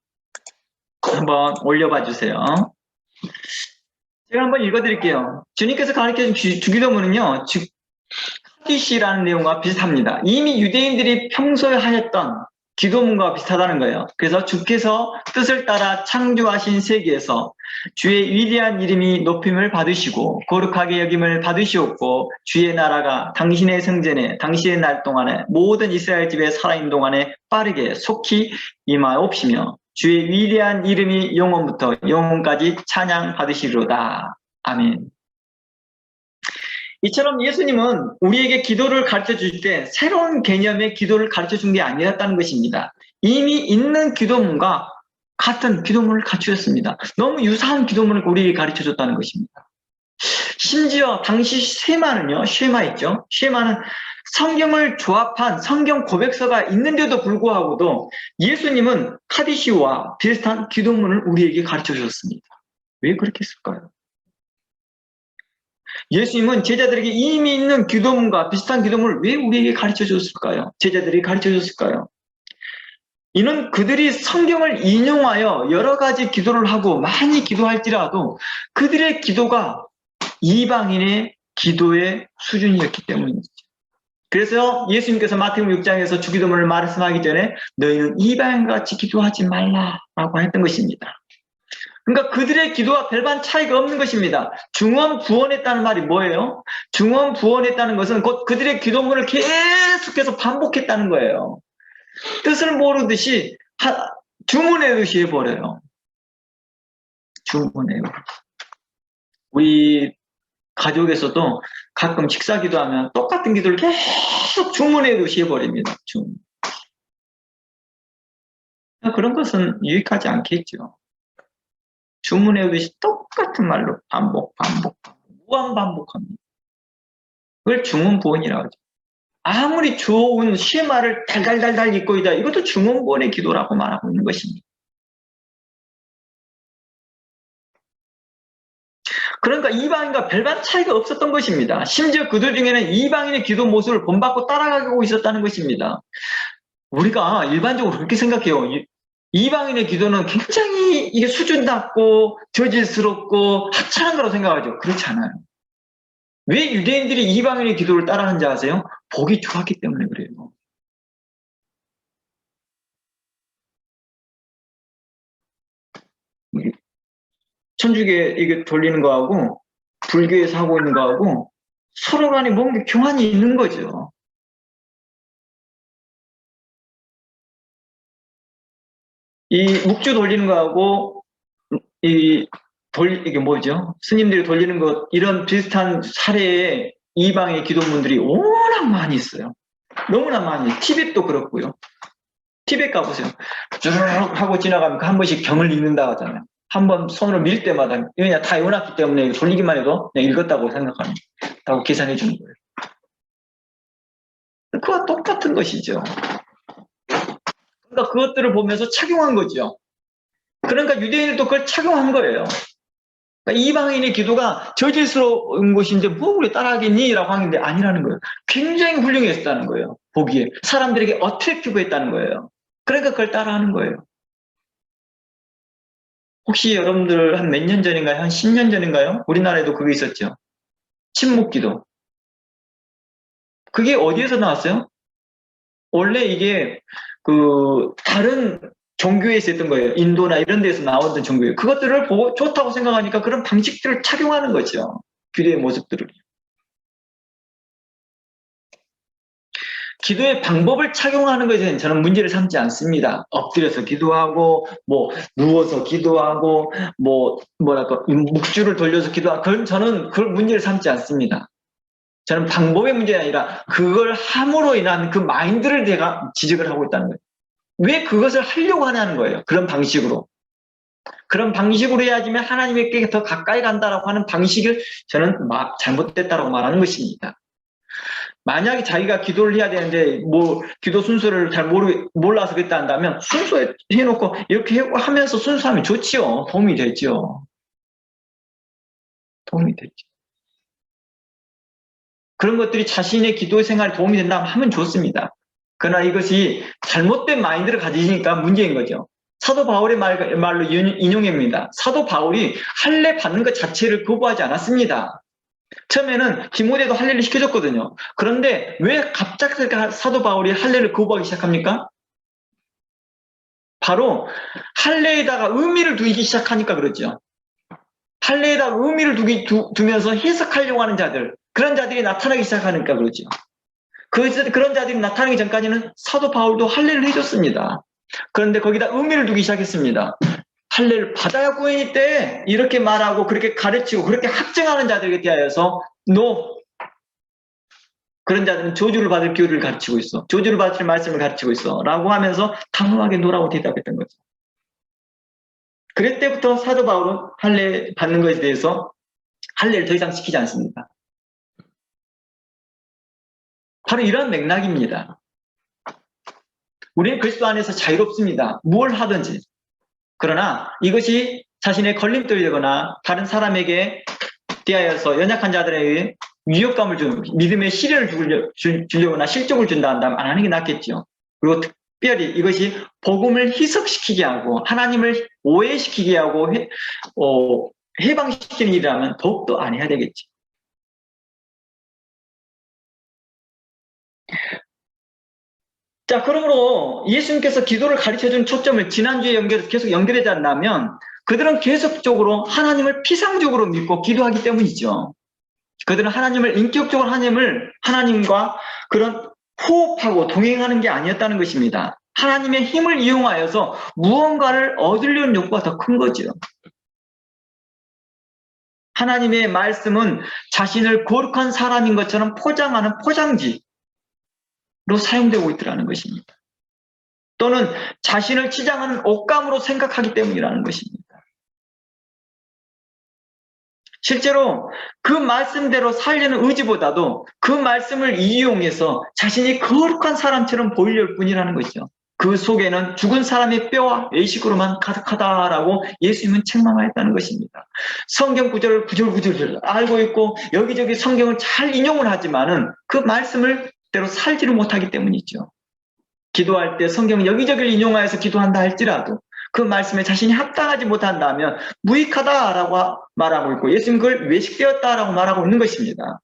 한번 올려봐 주세요. 제가 한번 읽어드릴게요. 주님께서 가르쳐준 주기도문은요, 카디시라는 내용과 비슷합니다. 이미 유대인들이 평소에 하였던 기도문과 비슷하다는 거예요. 그래서 주께서 뜻을 따라 창조하신 세계에서 주의 위대한 이름이 높임을 받으시고 거룩하게 여김을 받으시옵고 주의 나라가 당신의 성전에 당신의 날 동안에 모든 이스라엘 집에 살아있는 동안에 빠르게 속히 임하옵시며 주의 위대한 이름이 영원부터 영원까지 찬양 받으시리로다. 아멘. 이처럼 예수님은 우리에게 기도를 가르쳐 주실 때 새로운 개념의 기도를 가르쳐 준 게 아니었다는 것입니다. 이미 있는 기도문과 같은 기도문을 갖추셨습니다. 너무 유사한 기도문을 우리에게 가르쳐 줬다는 것입니다. 심지어 당시 쉐마는요, 쉐마 있죠? 쉐마는 성경을 조합한 성경 고백서가 있는데도 불구하고도 예수님은 카디시와 비슷한 기도문을 우리에게 가르쳐 주셨습니다. 왜 그렇게 했을까요? 예수님은 제자들에게 이미 있는 기도문과 비슷한 기도문을 왜 우리에게 가르쳐 줬을까요? 제자들이 가르쳐 줬을까요? 이는 그들이 성경을 인용하여 여러 가지 기도를 하고 많이 기도할지라도 그들의 기도가 이방인의 기도의 수준이었기 때문입니다. 그래서 예수님께서 마태복음 6장에서 주기도문을 말씀하기 전에 너희는 이방인같이 기도하지 말라라고 했던 것입니다. 그러니까 그들의 기도와 별반 차이가 없는 것입니다. 중언부언했다는 말이 뭐예요? 중언부언했다는 것은 곧 그들의 기도문을 계속해서 반복했다는 거예요. 뜻을 모르듯이 주문해듯이 해버려요. 주문해요. 우리 가족에서도 가끔 식사 기도하면 똑같은 기도를 계속 주문해듯이 해버립니다. 주문. 그런 것은 유익하지 않겠죠. 주문해듯이 똑같은 말로 반복, 무한 반복합니다. 그걸 중언부언이라고 하죠. 아무리 좋은 쉐마를 달달달달 읽고 있다. 이것도 중언부언의 기도라고 말하고 있는 것입니다. 그러니까 이방인과 별반 차이가 없었던 것입니다. 심지어 그들 중에는 이방인의 기도 모습을 본받고 따라가고 있었다는 것입니다. 우리가 일반적으로 그렇게 생각해요. 이방인의 기도는 굉장히 이게 수준 낮고 저질스럽고 하찮은 거라고 생각하죠. 그렇지 않아요. 왜 유대인들이 이방인의 기도를 따라하는지 아세요? 복이 좋았기 때문에 그래요. 천주교 이게 돌리는 거하고 불교에서 하고 있는 거하고 서로 간에 뭔가 교환이 있는 거죠. 이 묵주 돌리는 거하고 이게 뭐죠? 스님들이 돌리는 것 이런 비슷한 사례의 이방의 기도문들이 워낙 많이 있어요. 너무나 많이. 티벳도 그렇고요. 티벳 가보세요. 쭉 하고 지나가면 한 번씩 경을 읽는다 하잖아요. 한 번 손으로 밀 때마다 그냥 다 외워놨기 때문에 돌리기만 해도 그냥 읽었다고 생각하고 계산해 주는 거예요. 그와 똑같은 것이죠. 그러니까 그것들을 보면서 착용한 거죠. 그러니까 유대인들도 그걸 착용한 거예요. 그러니까 이방인의 기도가 저질스러운 것인데 뭐 우리 따라하겠니? 라고 하는데 아니라는 거예요. 굉장히 훌륭했다는 거예요. 보기에. 사람들에게 어트랙티브했다는 거예요. 그러니까 그걸 따라하는 거예요. 혹시 여러분들 한 몇 년 전인가요? 한 10년 전인가요? 우리나라에도 그게 있었죠. 침묵기도. 그게 어디에서 나왔어요? 원래 이게 다른 종교에 있었던 거예요. 인도나 이런 데서 나왔던 종교예요. 그것들을 보고 좋다고 생각하니까 그런 방식들을 착용하는 거죠. 규례의 모습들을. 기도의 방법을 착용하는 것에는 저는 문제를 삼지 않습니다. 엎드려서 기도하고, 누워서 기도하고, 묵주를 돌려서 기도하고, 그건 저는 그걸 문제를 삼지 않습니다. 저는 방법의 문제가 아니라 그걸 함으로 인한 그 마인드를 제가 지적을 하고 있다는 거예요. 왜 그것을 하려고 하냐는 거예요. 그런 방식으로. 그런 방식으로 해야지만 하나님께 더 가까이 간다라고 하는 방식을 저는 잘못됐다라고 말하는 것입니다. 만약에 자기가 기도를 해야 되는데 기도 순서를 잘 몰라서 그랬다 한다면 순서에 해놓고 이렇게 하면서 순서하면 좋지요. 도움이 되죠. 도움이 되죠. 그런 것들이 자신의 기도 생활에 도움이 된다면 하면 좋습니다. 그러나 이것이 잘못된 마인드를 가지니까 문제인 거죠. 사도 바울의 말로 인용입니다. 사도 바울이 할례 받는 것 자체를 거부하지 않았습니다. 처음에는 디모데도 할례를 시켜줬거든요. 그런데 왜 갑자기 사도 바울이 할례를 거부하기 시작합니까? 바로 할례에다가 의미를 두기 시작하니까 그러죠. 할례에다가 의미를 두면서 해석하려고 하는 자들, 그런 자들이 나타나기 시작하니까 그러죠. 그런 자들이 나타나기 전까지는 사도 바울도 할례를 해줬습니다. 그런데 거기다 의미를 두기 시작했습니다. 할례를 받아야 구원이 돼 이렇게 말하고 그렇게 가르치고 그렇게 학정하는 자들에게 대하여서 그런 자들은 저주를 받을 교리를 가르치고 있어. 저주를 받을 말씀을 가르치고 있어. 라고 하면서 단호하게 노라고 대답했던 거죠. 그럴 때부터 사도 바울은 할례 받는 것에 대해서 할례를 더 이상 시키지 않습니다. 바로 이런 맥락입니다. 우리는 그리스도 안에서 자유롭습니다. 뭘 하든지. 그러나 이것이 자신의 걸림돌이 되거나 다른 사람에게 대하여서 연약한 자들에게 위협감을 주는 믿음의 시련을 주려거나 실족을 준다 한다면 안 하는 게 낫겠죠. 그리고 특별히 이것이 복음을 희석시키게 하고 하나님을 오해시키게 하고 해방시키는 일이라면 더욱더 안 해야 되겠죠. 자, 그러므로 예수님께서 기도를 가르쳐준 초점을 지난주에 계속 연결하지 않나면 그들은 계속적으로 하나님을 피상적으로 믿고 기도하기 때문이죠. 그들은 인격적으로 하나님과 그런 호흡하고 동행하는 게 아니었다는 것입니다. 하나님의 힘을 이용하여서 무언가를 얻으려는 욕구가 더 큰 거죠. 하나님의 말씀은 자신을 거룩한 사람인 것처럼 포장하는 포장지로 사용되고 있더라는 것입니다. 또는 자신을 치장하는 옷감으로 생각하기 때문이라는 것입니다. 실제로 그 말씀대로 살려는 의지보다도 그 말씀을 이용해서 자신이 거룩한 사람처럼 보이려 뿐이라는 것이죠. 그 속에는 죽은 사람의 뼈와 외식으로만 가득하다라고 예수님은 책망하였다는 것입니다. 성경 구절을 구절 알고 있고 여기저기 성경을 잘 인용을 하지만은 그 말씀을 대로 살지를 못하기 때문이죠. 기도할 때 성경 여기저기를 인용하여서 기도한다 할지라도 그 말씀에 자신이 합당하지 못한다면 무익하다라고 말하고 있고 예수님 그걸 외식되었다라고 말하고 있는 것입니다.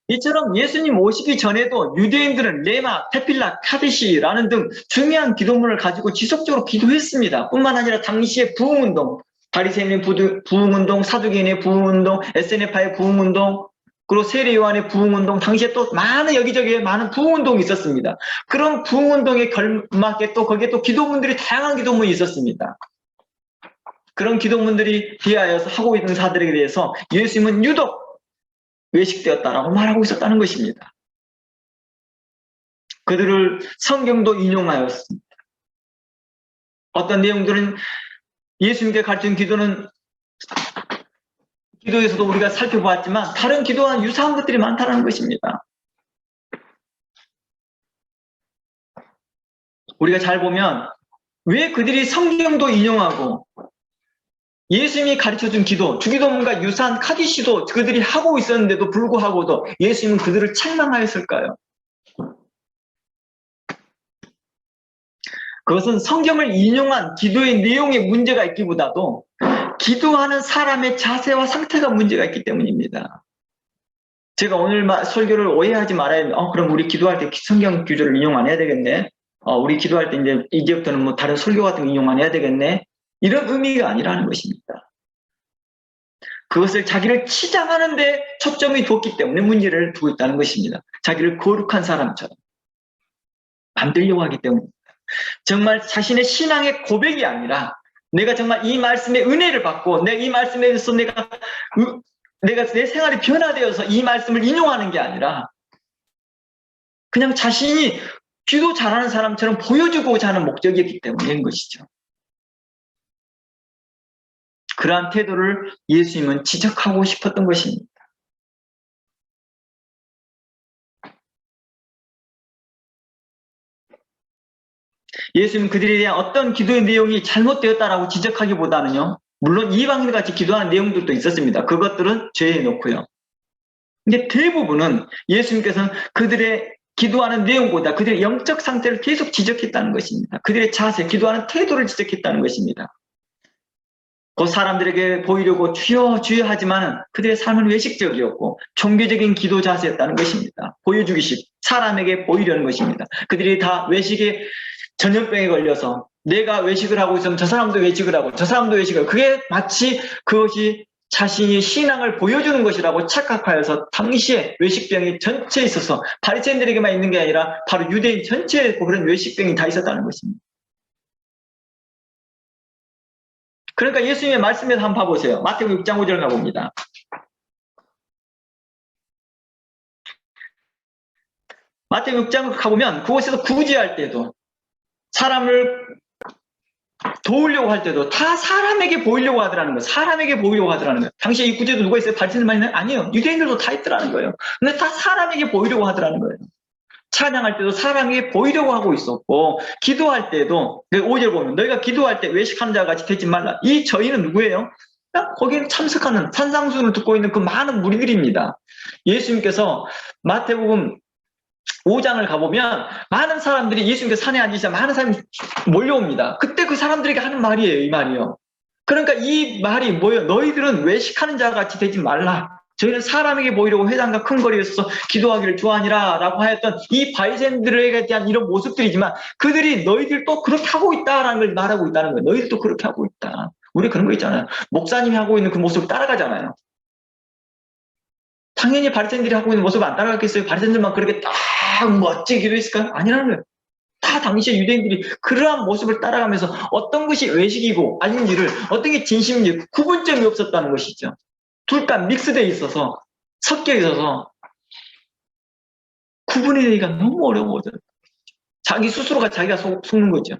이처럼 예수님 오시기 전에도 유대인들은 레마, 테필라, 카데시라는 등 중요한 기도문을 가지고 지속적으로 기도했습니다. 뿐만 아니라 당시의 부흥운동, 바리새인의 부흥운동, 사두개인의 부흥운동, 에세네파의 부흥운동, 그리고 세례요한의 부흥운동, 당시에 또 여기저기에 많은 부흥운동이 있었습니다. 그런 부흥운동에 걸맞게 또 거기에 또 기도문들이 다양한 기도문이 있었습니다. 그런 기도문들이 대하여서 하고 있는 사들에게 대해서 예수님은 유독 외식되었다라고 말하고 있었다는 것입니다. 그들을 성경도 인용하였습니다. 어떤 내용들은 예수님께 가르친 기도에서도 우리가 살펴보았지만 다른 기도와 유사한 것들이 많다는 것입니다. 우리가 잘 보면 왜 그들이 성경도 인용하고 예수님이 가르쳐준 기도, 주기도문과 유사한 카디시도 그들이 하고 있었는데도 불구하고도 예수님은 그들을 책망하였을까요? 그것은 성경을 인용한 기도의 내용에 문제가 있기보다도 기도하는 사람의 자세와 상태가 문제가 있기 때문입니다. 제가 오늘 설교를 오해하지 말아야 그럼 우리 기도할 때 성경 규절을 인용 안 해야 되겠네. 우리 기도할 때 이제부터는 다른 설교 같은 거 인용 안 해야 되겠네. 이런 의미가 아니라는 것입니다. 그것을 자기를 치장하는 데 초점이 뒀기 때문에 문제를 두고 있다는 것입니다. 자기를 거룩한 사람처럼 만들려고 하기 때문입니다. 정말 자신의 신앙의 고백이 아니라 내가 정말 이 말씀의 은혜를 받고 내 이 말씀에 대해서 내가 내 생활이 변화되어서 이 말씀을 인용하는 게 아니라 그냥 자신이 기도 잘하는 사람처럼 보여주고자 하는 목적이었기 때문인 것이죠. 그러한 태도를 예수님은 지적하고 싶었던 것입니다. 예수님은 그들에 대한 어떤 기도의 내용이 잘못되었다라고 지적하기보다는요, 물론 이방인들 같이 기도하는 내용들도 있었습니다. 그것들은 죄에 놓고요. 근데 대부분은 예수님께서는 그들의 기도하는 내용보다 그들의 영적 상태를 계속 지적했다는 것입니다. 그들의 자세, 기도하는 태도를 지적했다는 것입니다. 그 사람들에게 보이려고 주여 주여 하지만 그들의 삶은 외식적이었고 종교적인 기도 자세였다는 것입니다. 보여주기식, 사람에게 보이려는 것입니다. 그들이 다 외식에 전염병에 걸려서 내가 외식을 하고 있으면 저 사람도 외식을 하고 저 사람도 외식을 하고 그게 마치 그것이 자신이 신앙을 보여주는 것이라고 착각하여서 당시에 외식병이 전체에 있어서 바리새인들에게만 있는 게 아니라 바로 유대인 전체에 그런 외식병이 다 있었다는 것입니다. 그러니까 예수님의 말씀에서 한번 봐보세요. 마태복음 6장 5절 가봅니다. 마태복음 6장 가보면 그곳에서 구제할 때도 사람을 도우려고 할 때도 다 사람에게 보이려고 하더라는 거예요. 사람에게 보이려고 하더라는 거예요. 당시에 이 구제도 누가 있어요? 바리새인들만 있나요? 아니에요. 유대인들도 다 있더라는 거예요. 근데 다 사람에게 보이려고 하더라는 거예요. 찬양할 때도 사람에게 보이려고 하고 있었고 기도할 때도 5절 보면 너희가 기도할 때 외식하는 자와 같이 되지 말라. 이 저희는 누구예요? 거기에 참석하는 산상수훈을 듣고 있는 그 많은 무리들입니다. 예수님께서 마태복음 5장을 가보면 많은 사람들이 예수님께서 산에 앉으시자 많은 사람이 몰려옵니다. 그때 그 사람들에게 하는 말이에요. 이 말이요. 그러니까 이 말이 뭐예요? 너희들은 외식하는 자와 같이 되지 말라. 저희는 사람에게 보이려고 회당과 큰 거리에 서서 기도하기를 좋아하니라 라고 하였던 이 바리새인들에게 대한 이런 모습들이지만 그들이 너희들 또 그렇게 하고 있다라는 걸 말하고 있다는 거예요. 너희들 또 그렇게 하고 있다. 우리 그런 거 있잖아요. 목사님이 하고 있는 그 모습을 따라가잖아요. 당연히 바리새인들이 하고 있는 모습을 안 따라갔겠어요? 바리새인들만 그렇게 딱 멋지게 기도했을까요? 아니라는 거예요. 다 당시에 유대인들이 그러한 모습을 따라가면서 어떤 것이 외식이고 아닌지를 어떤 게 진심인지 구분점이 없었다는 것이죠. 둘 다 믹스되어 있어서 섞여 있어서 구분하기가 너무 어려워져요. 자기 스스로가 자기가 속는 거죠.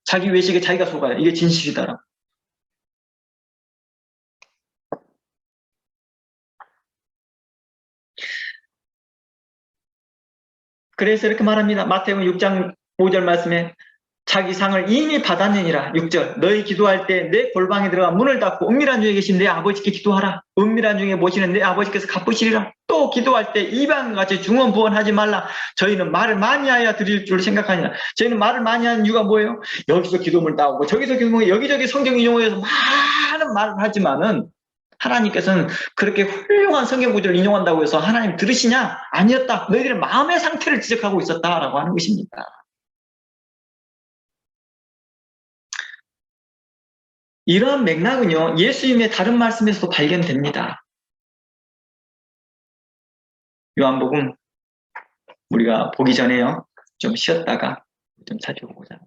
자기 외식에 자기가 속아요. 이게 진실이다라고. 그래서 이렇게 말합니다. 마태복음 6장 5절 말씀에 자기 상을 이미 받았느니라. 6절 너희 기도할 때 내 골방에 들어가 문을 닫고 은밀한 중에 계신 내 아버지께 기도하라. 은밀한 중에 모시는 내 아버지께서 갚으시리라. 또 기도할 때 이방같이 중언부언하지 말라. 저희는 말을 많이 하여 드릴 줄 생각하니라. 저희는 말을 많이 하는 이유가 뭐예요? 여기서 기도문을 따오고 저기서 기도문을 여기저기 성경 인용해서 많은 말을 하지만은 하나님께서는 그렇게 훌륭한 성경 구절을 인용한다고 해서 하나님 들으시냐? 아니었다. 너희들의 마음의 상태를 지적하고 있었다라고 하는 것입니다. 이러한 맥락은요, 예수님의 다른 말씀에서도 발견됩니다. 요한복음 우리가 보기 전에요, 좀 쉬었다가 좀 살펴보자.